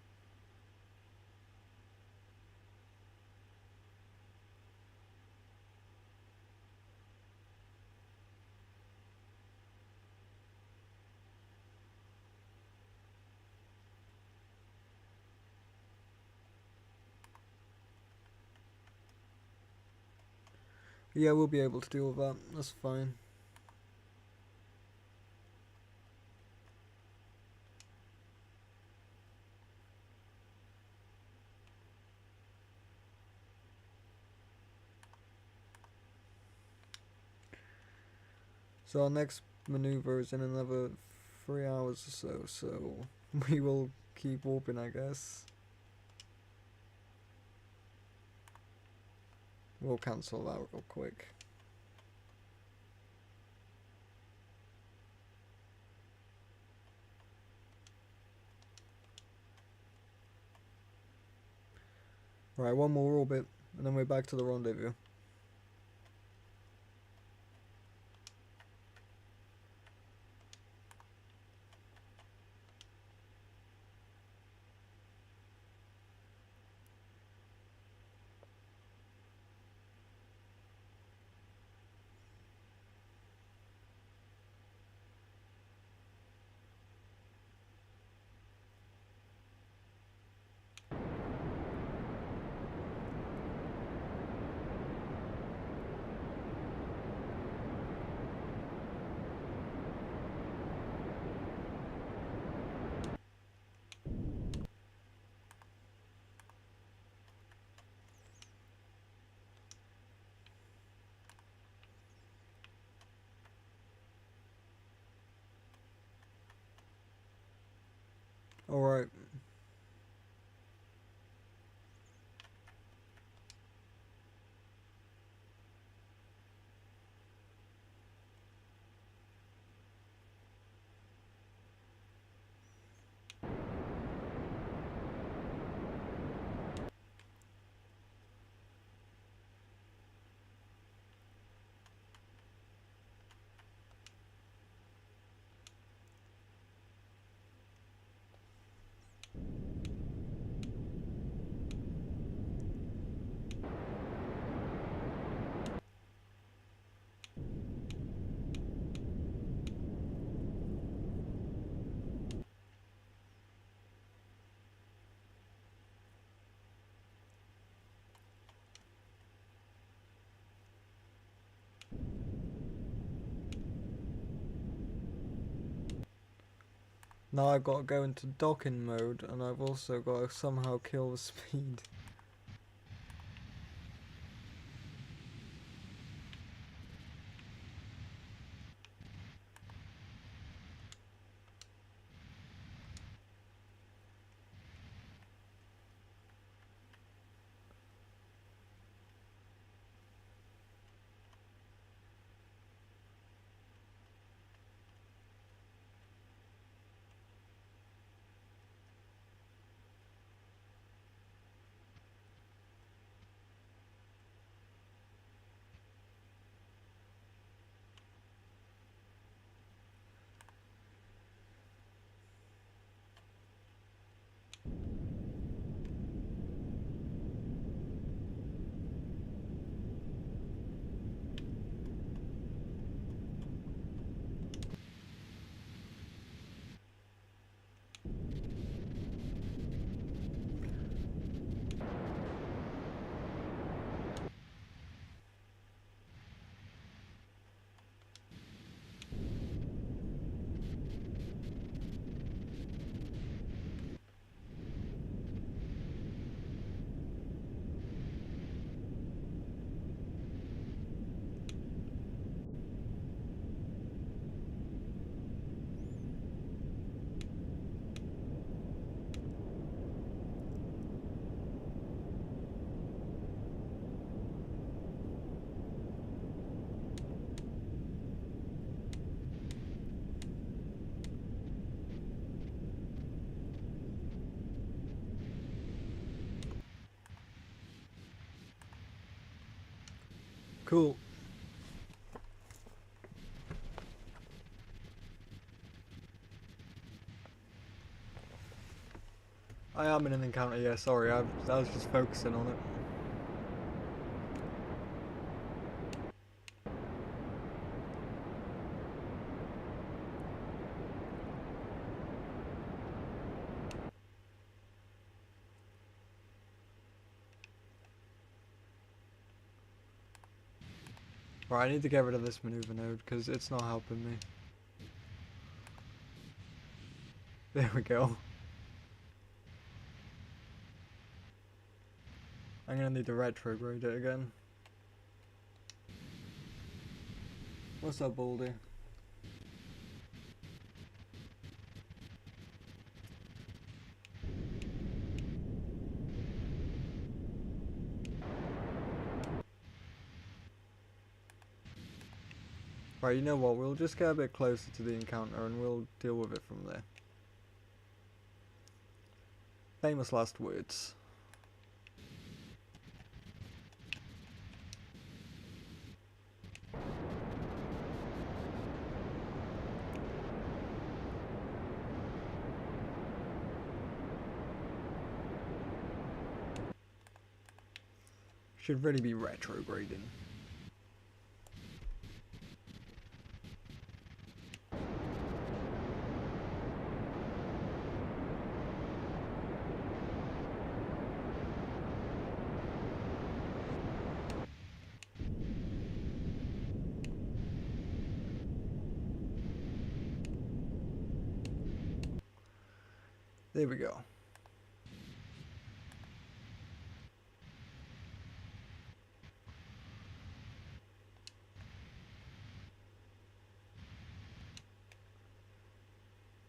Yeah, we'll be able to deal with that. That's fine. So our next maneuver is in another 3 hours or so, so we will keep warping, I guess. We'll cancel that real quick. Right, one more orbit, and then we're back to the rendezvous. Alright. Now I've got to go into docking mode, and I've also got to somehow kill the speed. Cool. I am in an encounter, yeah, sorry, I was just focusing on it. Right, I need to get rid of this maneuver node because it's not helping me. There we go. I'm gonna need to retrograde it again. What's up, Baldy? Right, you know what, we'll just get a bit closer to the encounter and we'll deal with it from there. Famous last words. Should really be retrograding. There we go.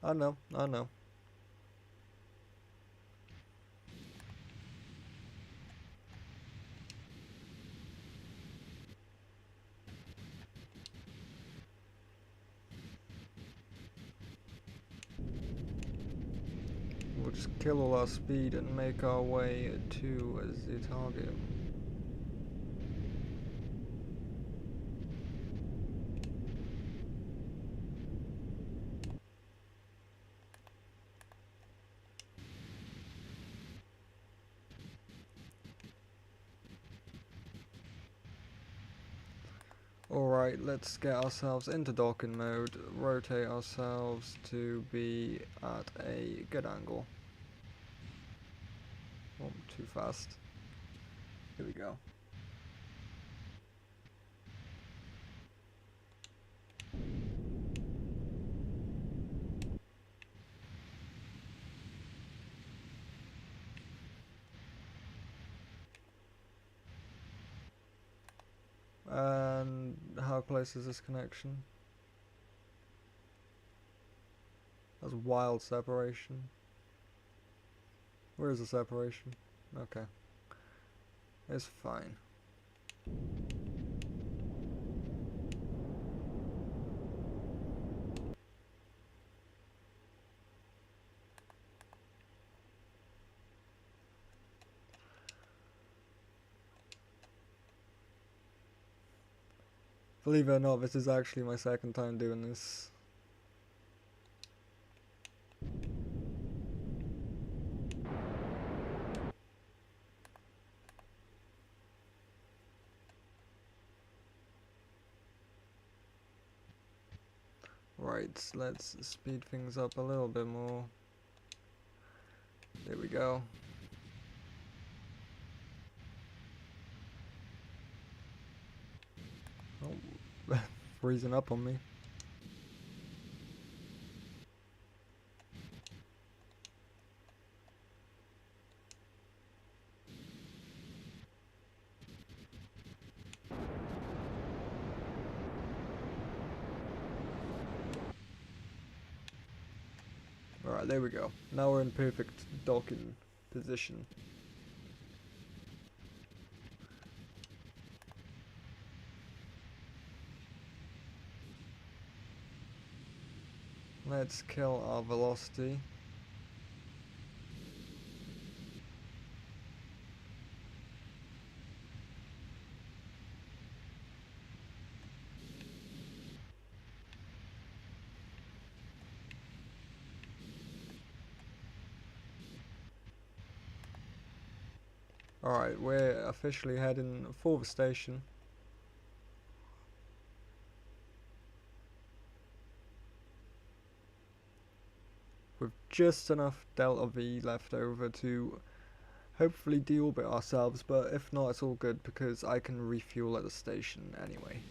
I know. We'll just kill all our speed and make our way to the target. Alright, let's get ourselves into docking mode, rotate ourselves to be at a good angle. Oh, too fast. Here we go. And how close is this connection? That's wild separation. Where is the separation? Okay. It's fine. Believe it or not, this is actually my second time doing this. Right, let's speed things up a little bit more. There we go. Oh, freezing up on me. Alright, there we go. Now we're in perfect docking position. Let's kill our velocity. Alright, we're officially heading for the station. With just enough Delta V left over to hopefully deorbit ourselves, but if not, it's all good because I can refuel at the station anyway.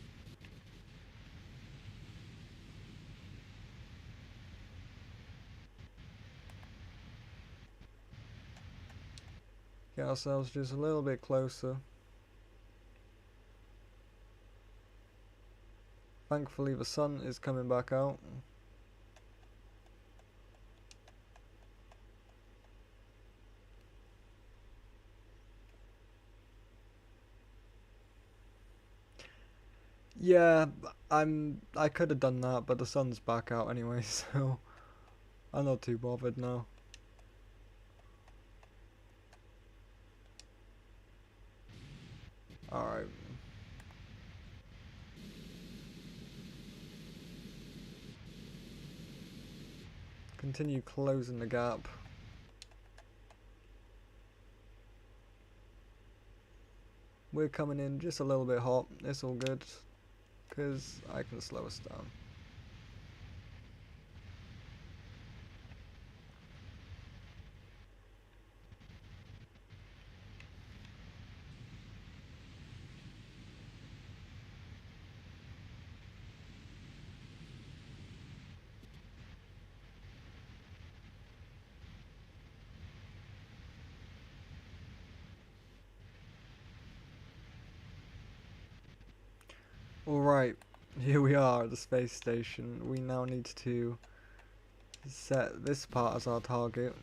Get ourselves just a little bit closer. Thankfully the sun is coming back out. Yeah, I could have done that, but the sun's back out anyway, so I'm not too bothered now. Alright. Continue closing the gap. We're coming in just a little bit hot, it's all good, because I can slow us down. Alright, here we are at the space station. We now need to set this part as our target.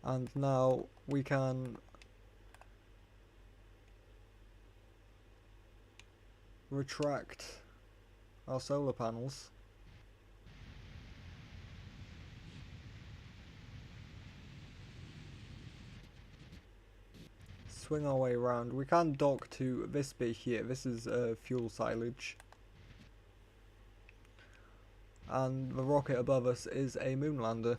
And now we can retract our solar panels. Swing our way around. We can dock to this bit here. This is fuel silage. And the rocket above us is a moonlander.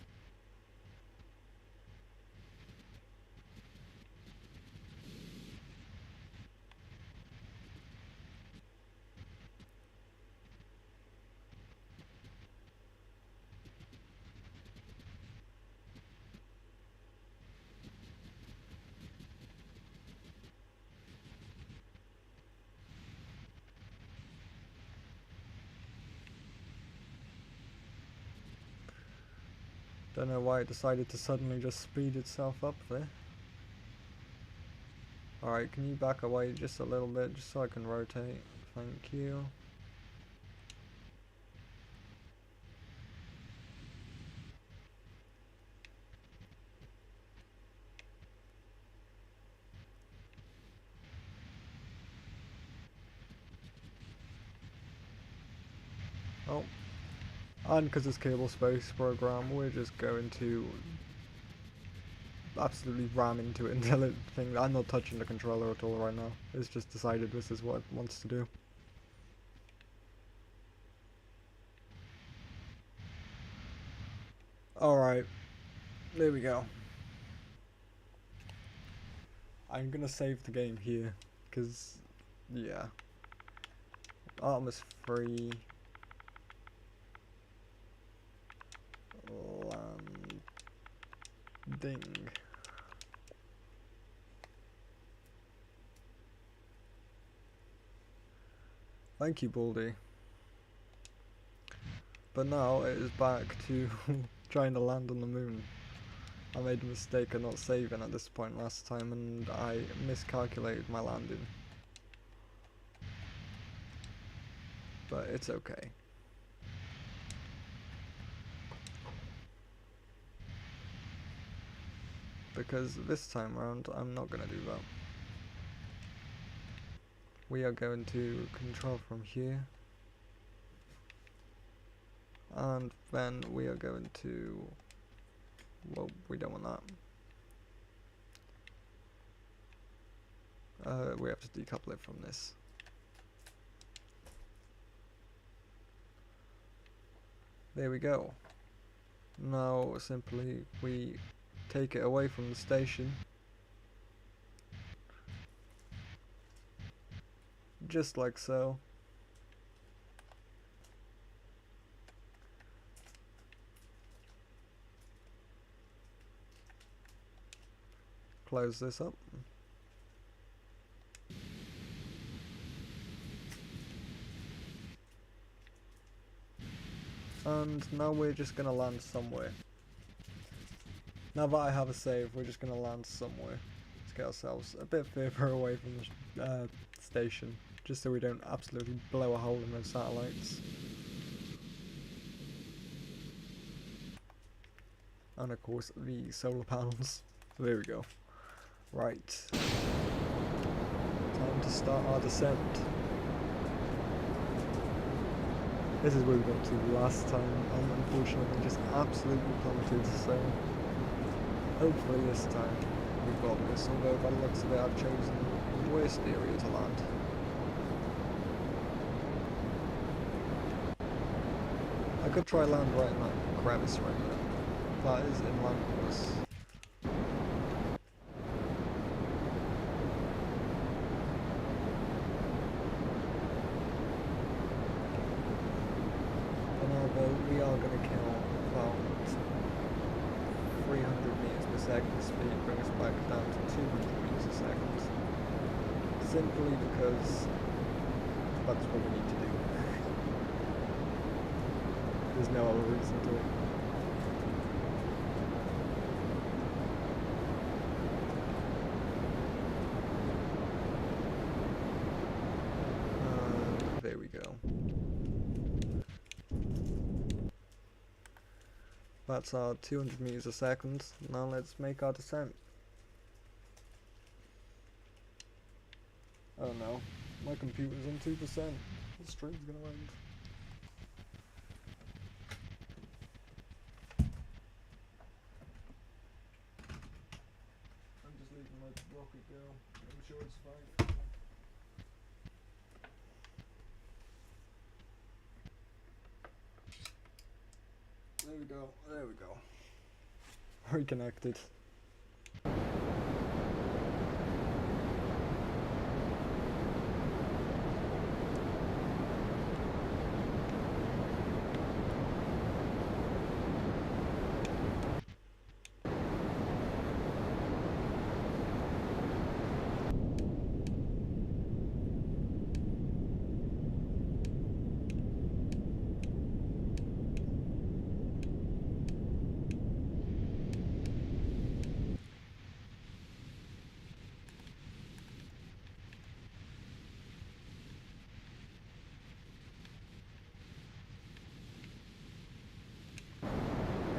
Don't know why it decided to suddenly just speed itself up there. Alright, can you back away just a little bit just so I can rotate? Thank you. Oh. And because it's cable space program, we're just going to absolutely ram into it until it thinks. I'm not touching the controller at all right now. It's just decided this is what it wants to do. Alright, there we go. I'm gonna save the game here, because, yeah. Artemis 3. Landing. Thank you, Baldy. But now it is back to trying to land on the moon. I made a mistake of not saving at this point last time and I miscalculated my landing. But it's okay. Because this time around I'm not gonna do that. We are going to control from here. And then we are going to, well, we don't want that. We have to decouple it from this. There we go. Now simply we take it away from the station. Just like so. Close this up. And now we're just gonna land somewhere. Now that I have a save, we're just gonna land somewhere. Let's get ourselves a bit further away from the station, just so we don't absolutely blow a hole in those satellites. And of course the solar panels. So there we go. Right. Time to start our descent. This is where we got to last time, and unfortunately just absolutely plummeted, so hopefully this time we've got this, although by the looks of it I've chosen the worst area to land. I could try land right in that crevice right there. That is inland course. We are going to kill about 300 meters per second speed, bring us back down to 200 meters a second. Simply because that's what we need to do. There's no other reason to it. There we go. That's our 200 meters a second. Now let's make our descent. Oh no, my computer's on 2%. The stream's gonna end. I'm just leaving my rocket go. I'm sure it's fine. There we go, there we go. Reconnected.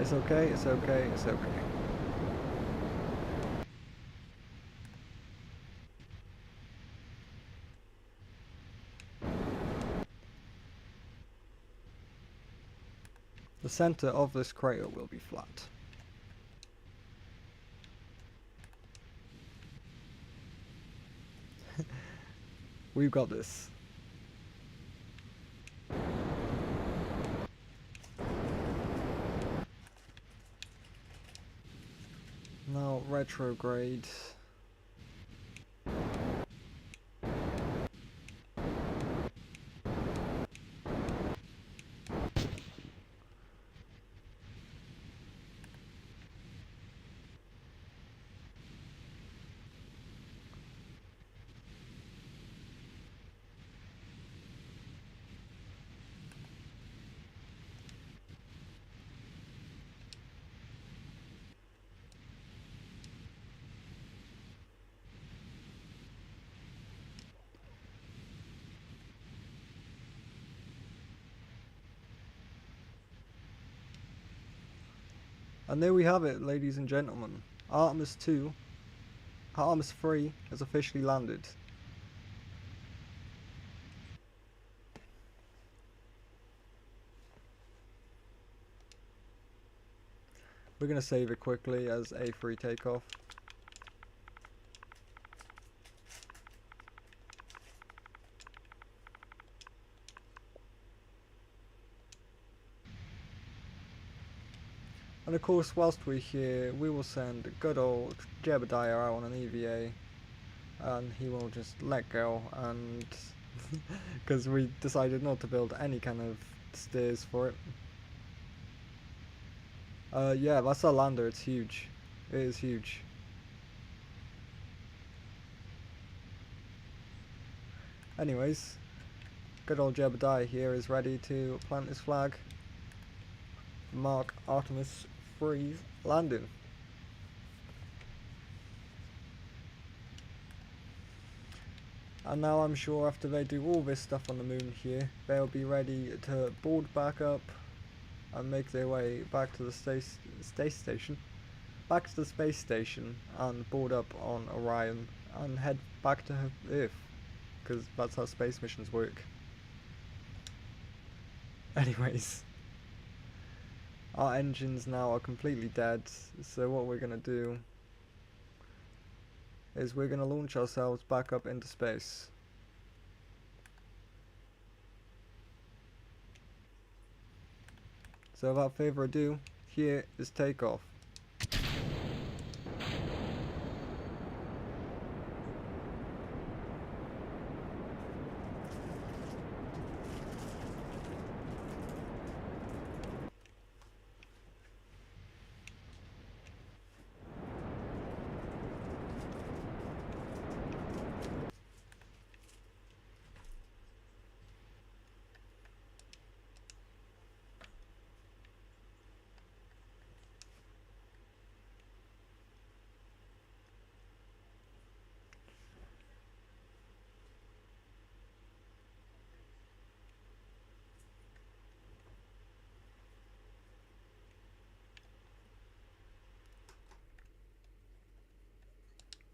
It's okay, it's okay, it's okay. The center of this crater will be flat. We've got this. Now retrograde. And there we have it, ladies and gentlemen. Artemis 2, Artemis 3 has officially landed. We're going to save it quickly as a free takeoff. And of course, whilst we're here, we will send good old Jebediah out on an EVA, and he will just let go, and because we decided not to build any kind of stairs for it. Yeah, that's our lander. It's huge. It is huge. Anyways, good old Jebediah here is ready to plant his flag. Mark Artemis freeze landing. And now I'm sure after they do all this stuff on the moon here, they'll be ready to board back up and make their way back to the space station, and board up on Orion and head back to Earth, because that's how space missions work. Anyways, our engines now are completely dead, so what we're gonna do is we're gonna launch ourselves back up into space. So without further ado, here is takeoff.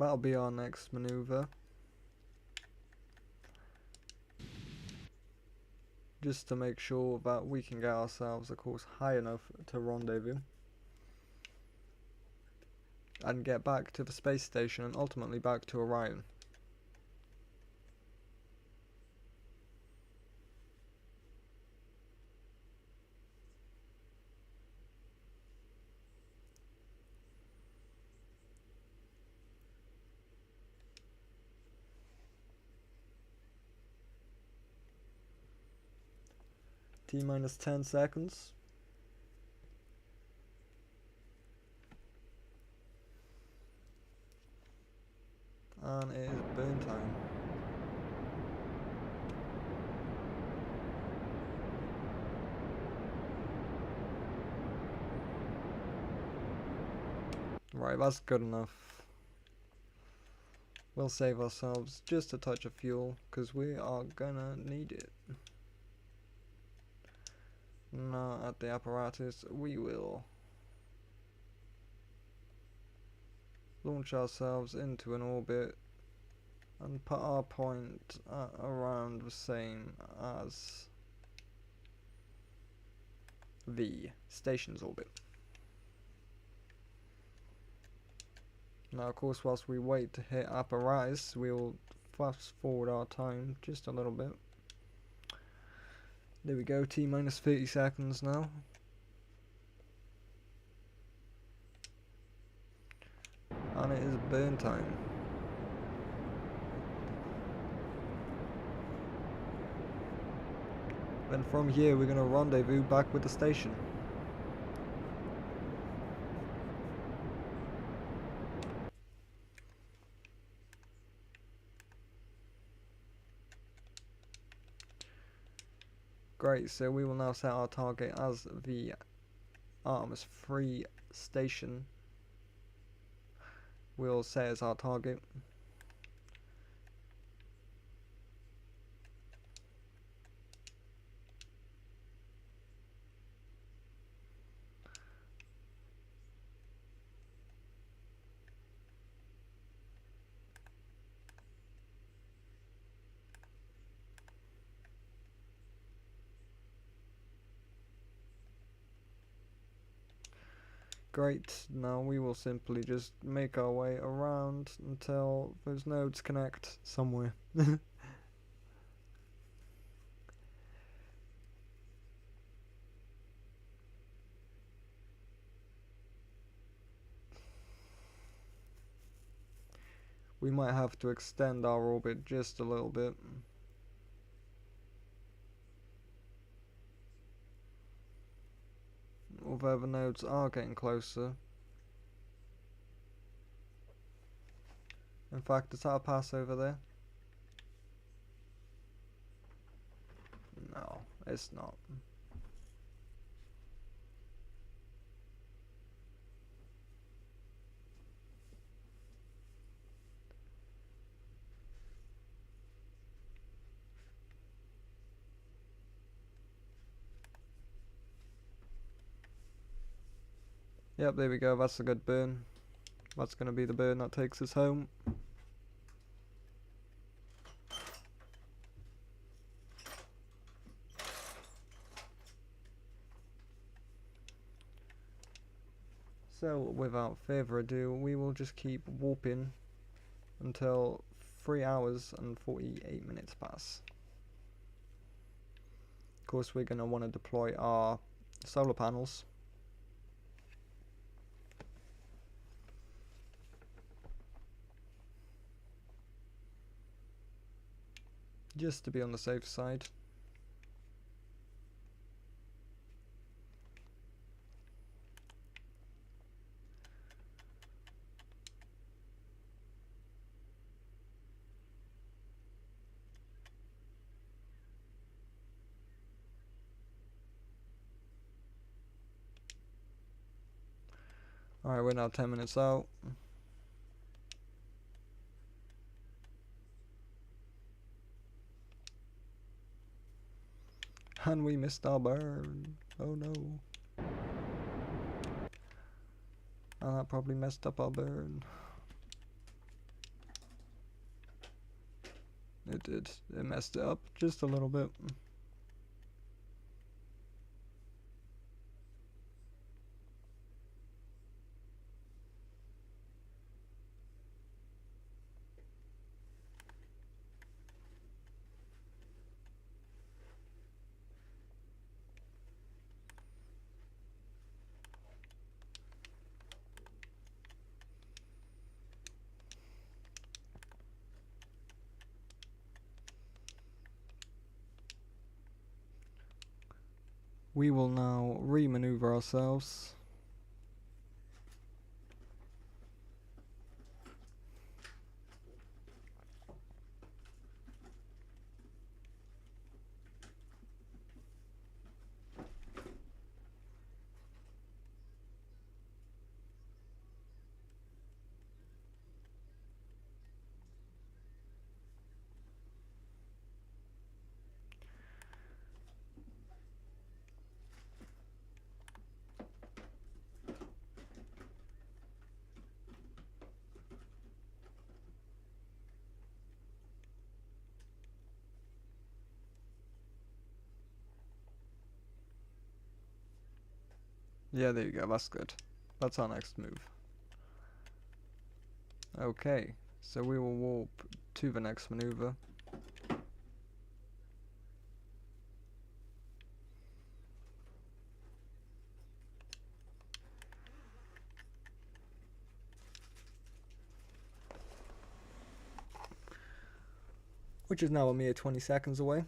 That'll be our next maneuver. Just to make sure that we can get ourselves, of course, high enough to rendezvous and get back to the space station and ultimately back to Orion. T minus 10 seconds. And it is burn time. Right, that's good enough. We'll save ourselves just a touch of fuel, because we are gonna need it. Now at the apparatus, we will launch ourselves into an orbit and put our point at around the same as the station's orbit. Now of course, whilst we wait to hit apparatus, we'll fast forward our time just a little bit. There we go, T minus 30 seconds now. And it is burn time. Then from here we're going to rendezvous back with the station. Great, so we will now set our target as the Artemis 3 station. We'll set as our target. Great, now we will simply just make our way around until those nodes connect somewhere. we might have to extend our orbit just a little bit. Although the nodes are getting closer. In fact, is that a pass over there? No, it's not. Yep, there we go, that's a good burn. That's going to be the burn that takes us home. So, without further ado, we will just keep warping until 3 hours and 48 minutes pass. Of course, we're going to want to deploy our solar panels. Just to be on the safe side. Alright, we're now 10 minutes out. And we missed our burn. Oh no. And that probably messed up our burn. It did. It messed it up just a little bit. We will now re-maneuver ourselves. Yeah, there you go, that's good. That's our next move. Okay, so we will warp to the next maneuver. Which is now a mere 20 seconds away.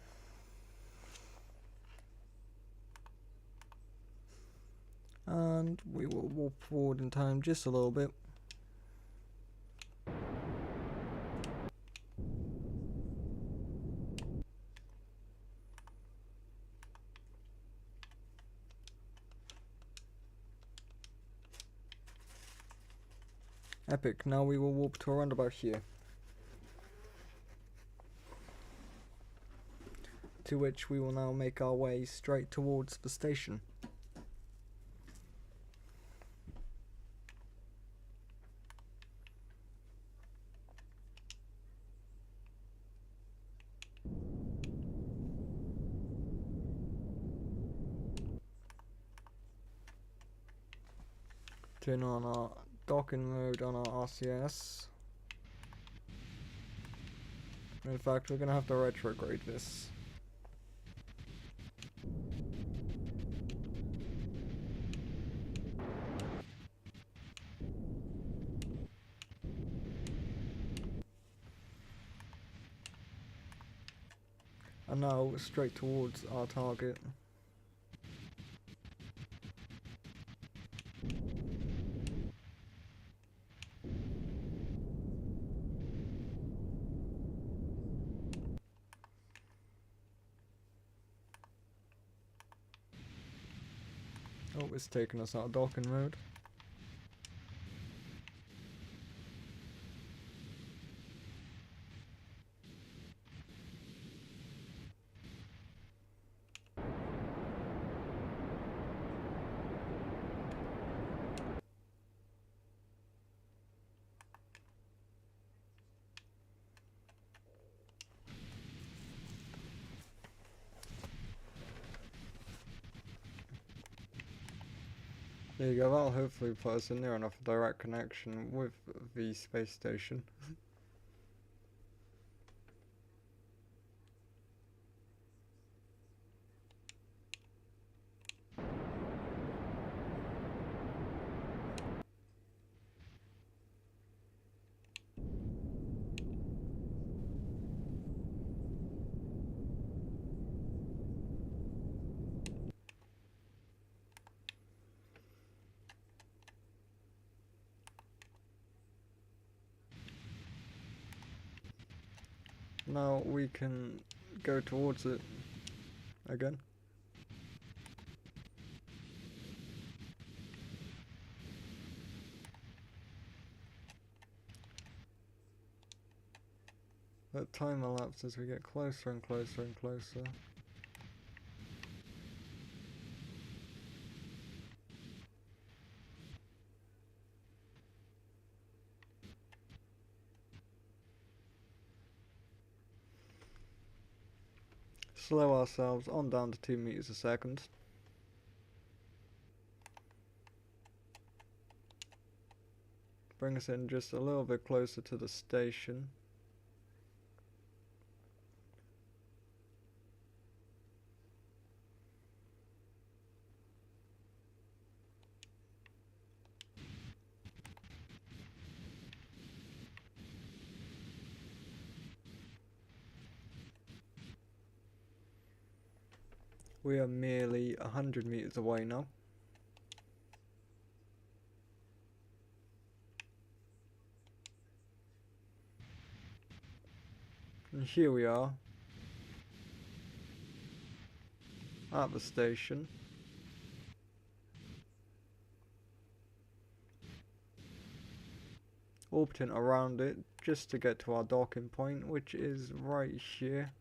And we will warp forward in time just a little bit. Epic, now we will warp to around about here. To which we will now make our way straight towards the station. Turn on our docking mode on our RCS. In fact, we're gonna have to retrograde this. And now straight towards our target. Oh, it's taking us out of docking mode. There you go, that'll hopefully put us in near enough direct connection with the space station. Now we can go towards it again. But time elapses as we get closer and closer and closer. Slow ourselves on down to 2 meters a second. Bring us in just a little bit closer to the station. We are merely 100 meters away now. And here we are at the station. Orbiting around it just to get to our docking point, which is right here.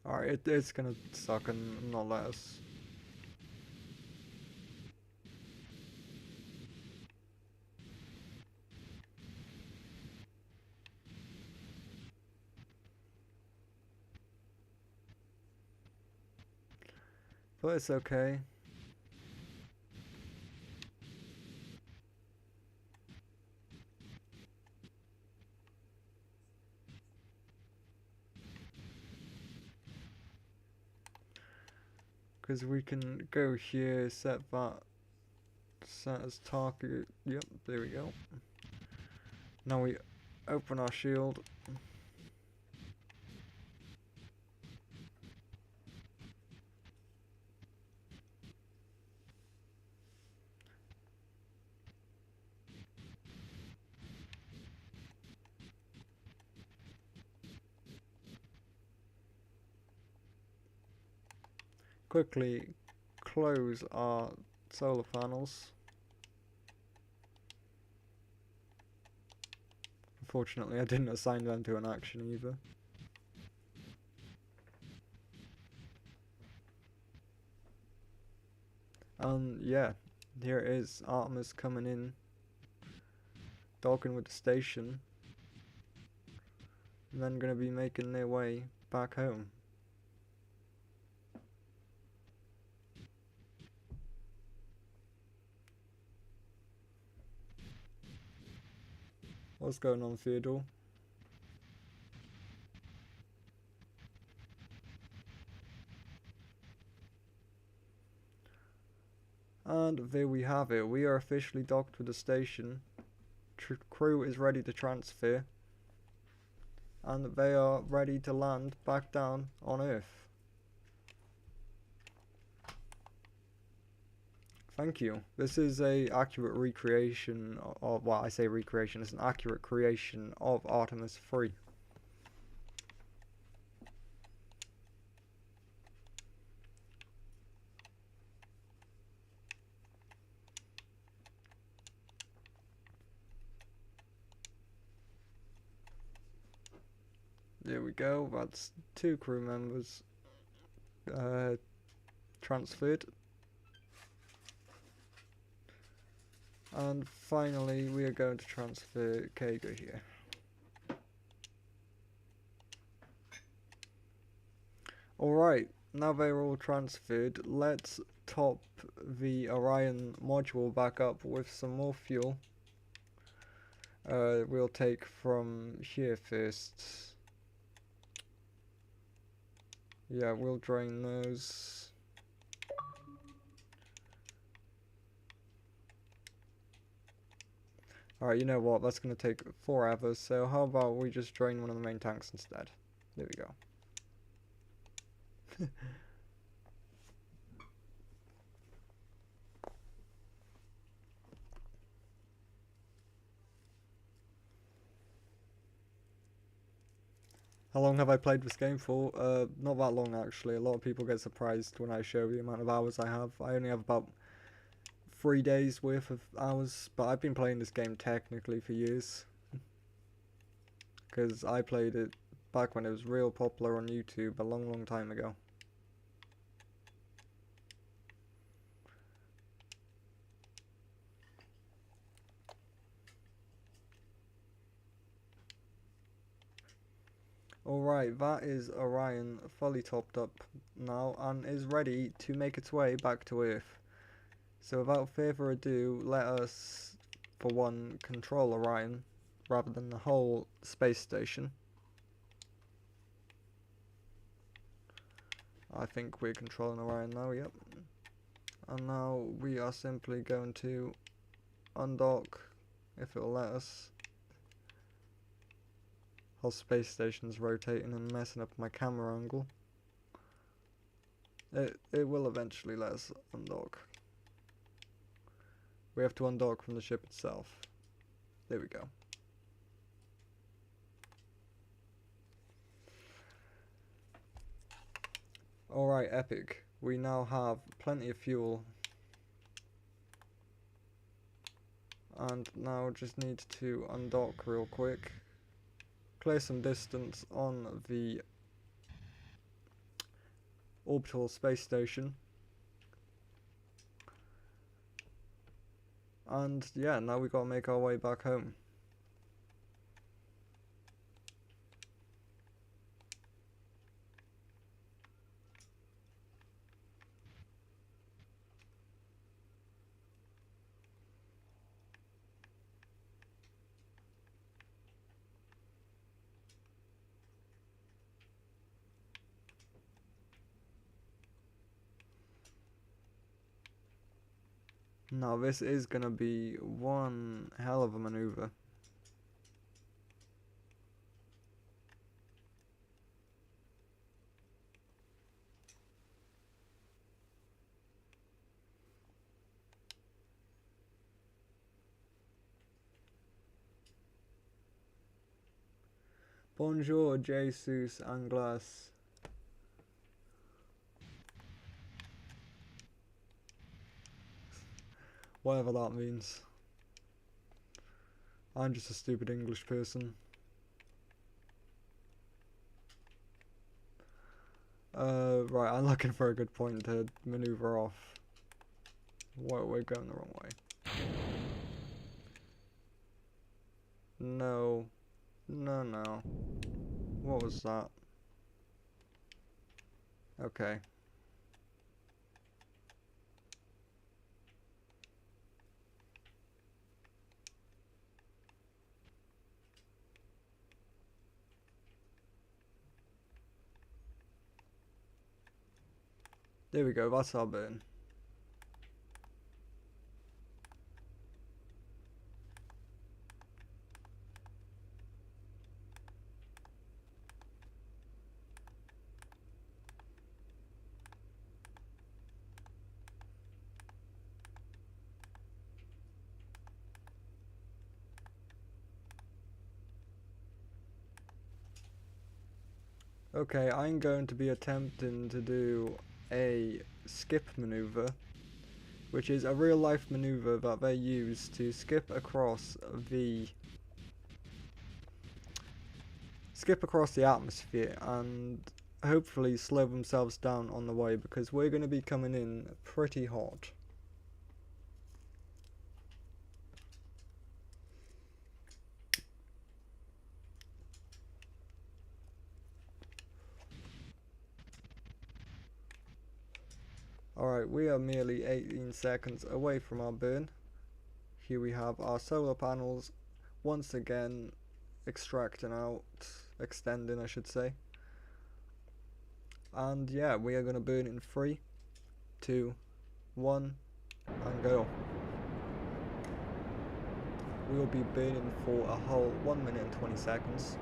Alright, it's gonna suck and not let us. But it's okay. Because we can go here, set as target. Yep, there we go. Now we open our shield. Quickly close our solar panels. Unfortunately, I didn't assign them to an action either. And yeah, here it is, Artemis coming in, docking with the station, and then going to be making their way back home. What's going on, Theodore? And there we have it. We are officially docked with the station. crew is ready to transfer, and they are ready to land back down on Earth. Thank you. This is a accurate recreation of, well, I say recreation, it's an accurate creation of Artemis 3. There we go, that's 2 crew members transferred. And finally we are going to transfer Kager here. Alright, now they're all transferred, let's top the Orion module back up with some more fuel. We'll take from here first. Yeah, we'll drain those. Alright, you know what, that's going to take forever, so how about we just drain one of the main tanks instead. There we go. How long have I played this game for? Not that long actually. A lot of people get surprised when I show the amount of hours I have. I only have about 3 days worth of hours, but I've been playing this game technically for years. Because I played it back when it was real popular on YouTube a long time ago. Alright, that is Orion fully topped up now and is ready to make its way back to Earth. So without further ado, let us, for one, control Orion rather than the whole space station. I think we're controlling Orion now, yep. And now we are simply going to undock, if it will let us. Whole space station's rotating and messing up my camera angle. It will eventually let us undock. We have to undock from the ship itself. There we go. Alright, epic. We now have plenty of fuel. And now just need to undock real quick. Clear some distance on the orbital space station. And yeah, now we gotta make our way back home. Now this is gonna be one hell of a maneuver. Bonjour, Jesus Anglas. Whatever that means. I'm just a stupid English person. Right, I'm looking for a good point to maneuver off. We're going the wrong way. No. No. What was that? Okay. There we go, that's our burn. Okay, I'm going to be attempting to do a skip maneuver, which is a real life maneuver that they use to skip across the atmosphere and hopefully slow themselves down on the way, because we're going to be coming in pretty hot. Alright, we are merely 18 seconds away from our burn. Here we have our solar panels once again extracting out, extending I should say. And yeah, we are going to burn in 3, 2, 1, and go. We will be burning for a whole 1 minute and 20 seconds.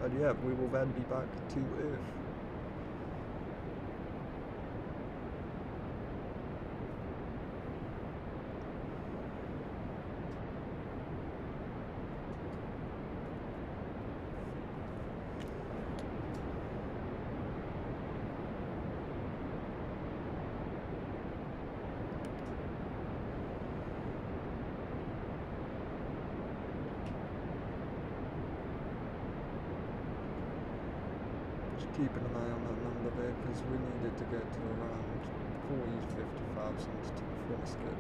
And yeah, we will then be back to Earth. Keeping an eye on that number there, because we needed to get to around 40 to 50,000 to perform a skip.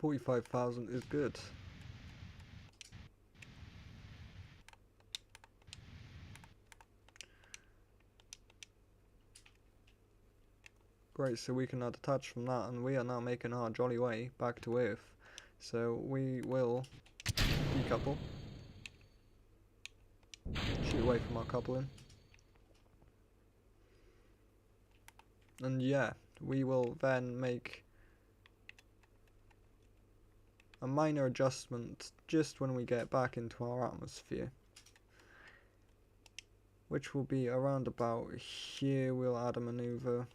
$45,000 is good. Great, so we can now detach from that, and we are now making our jolly way back to Earth. So we will decouple, shoot away from our coupling, and yeah, we will then make a minor adjustment just when we get back into our atmosphere, which will be around about here. We'll add a maneuver.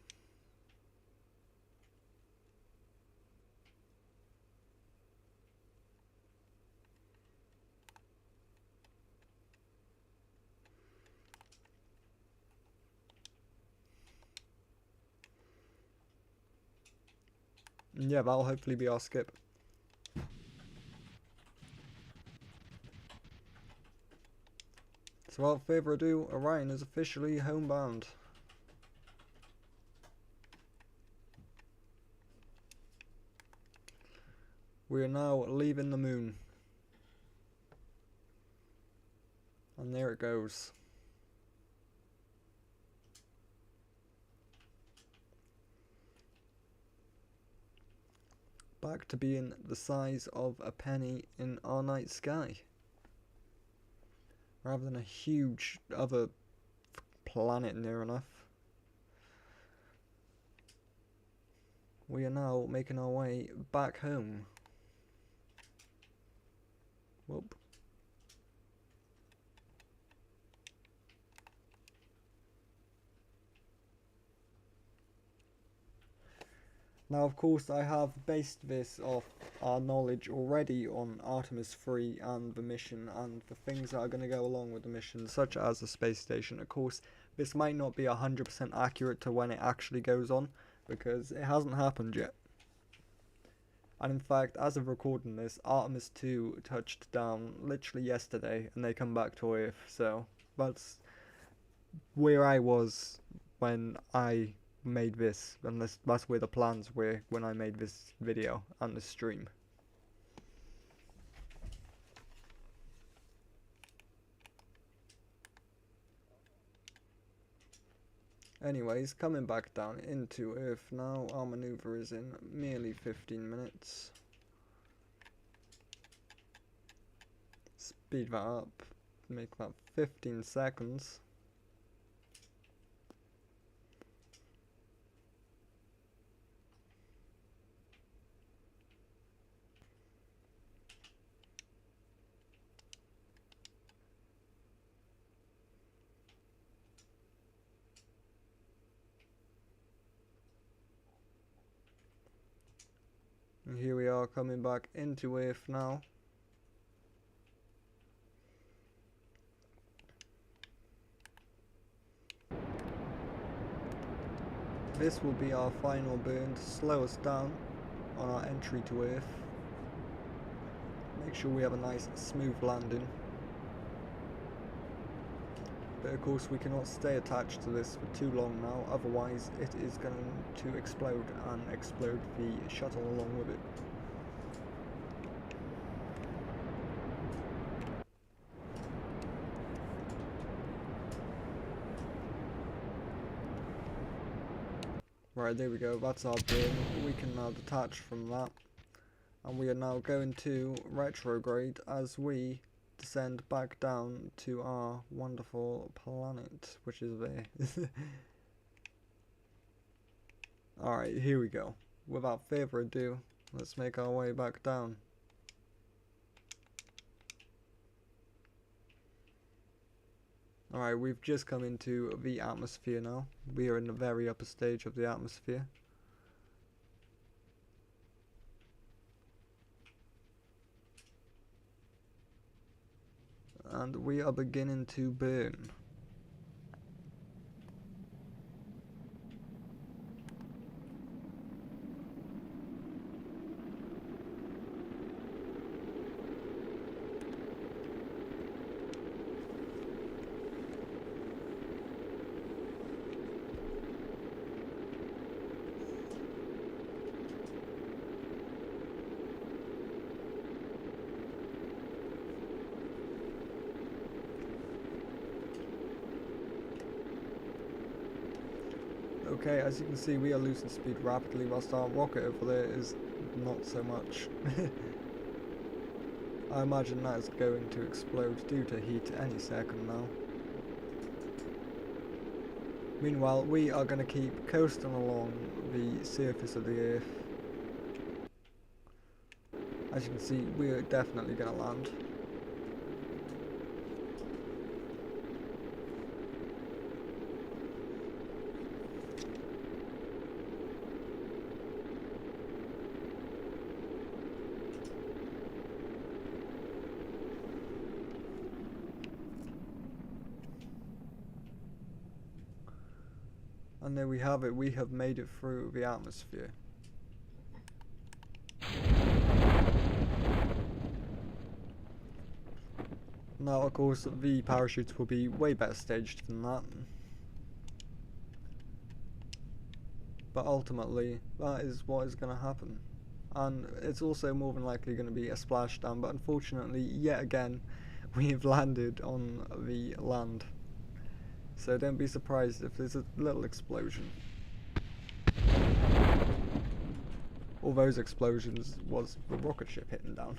And yeah, that'll hopefully be our skip. So without further ado, Orion is officially homebound. We are now leaving the moon. And there it goes. Back to being the size of a penny in our night sky, rather than a huge other planet near enough. We are now making our way back home. Whoop. Now of course I have based this off our knowledge already on Artemis 3 and the mission and the things that are going to go along with the mission, such as the space station. Of course this might not be 100% accurate to when it actually goes on, because it hasn't happened yet. And in fact, as of recording this, Artemis 2 touched down literally yesterday and they come back to Earth, so that's where I was when I made this, and that's where the plans were when I made this video and the stream. Anyways, coming back down into Earth now. Our maneuver is in merely 15 minutes. Speed that up, make that 15 seconds. And here we are coming back into Earth now. This will be our final burn to slow us down on our entry to Earth. Make sure we have a nice smooth landing. But of course we cannot stay attached to this for too long now, otherwise it is going to explode and explode the shuttle along with it. Right, there we go, that's our burn. We can now detach from that. And we are now going to retrograde as we descend back down to our wonderful planet, which is there. Alright, here we go. Without further ado, let's make our way back down. Alright, we've just come into the atmosphere now. We are in the very upper stage of the atmosphere. And we are beginning to burn. Okay, as you can see, we are losing speed rapidly, whilst our rocket over there is not so much. I imagine that is going to explode due to heat any second now. Meanwhile, we are going to keep coasting along the surface of the Earth. As you can see, we are definitely going to land. And there we have it, we have made it through the atmosphere. Now of course the parachutes will be way better staged than that. But ultimately that is what is going to happen. And it's also more than likely going to be a splashdown, but unfortunately yet again we have landed on the land. So don't be surprised if there's a little explosion. All those explosions was the rocket ship hitting down.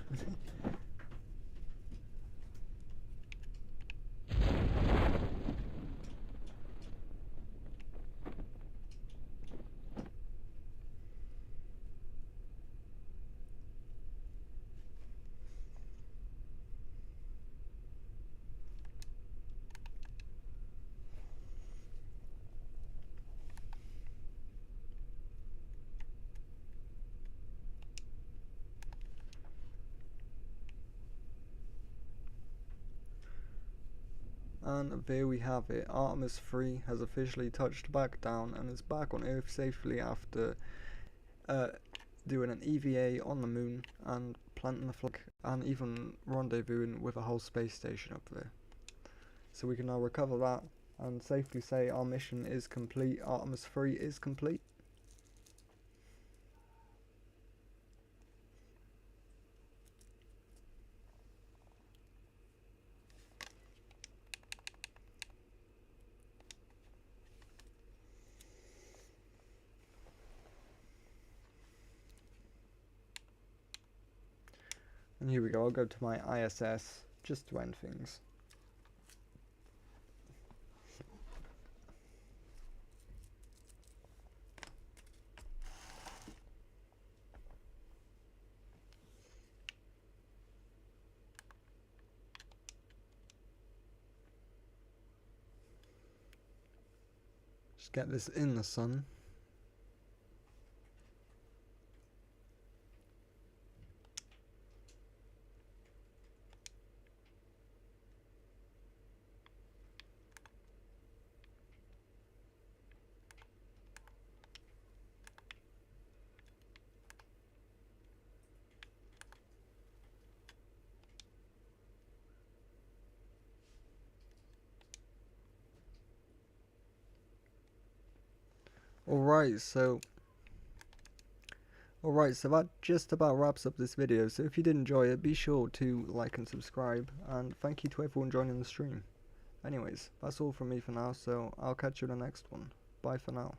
And there we have it, Artemis 3 has officially touched back down and is back on Earth safely after doing an EVA on the moon and planting the flag and even rendezvousing with a whole space station up there. So we can now recover that and safely say our mission is complete, Artemis 3 is complete. And here we go, I'll go to my ISS just to end things. Just get this in the sun. Alright, so that just about wraps up this video. So if you did enjoy it, be sure to like and subscribe, and thank you to everyone joining the stream. Anyways, that's all from me for now, so I'll catch you in the next one. Bye for now.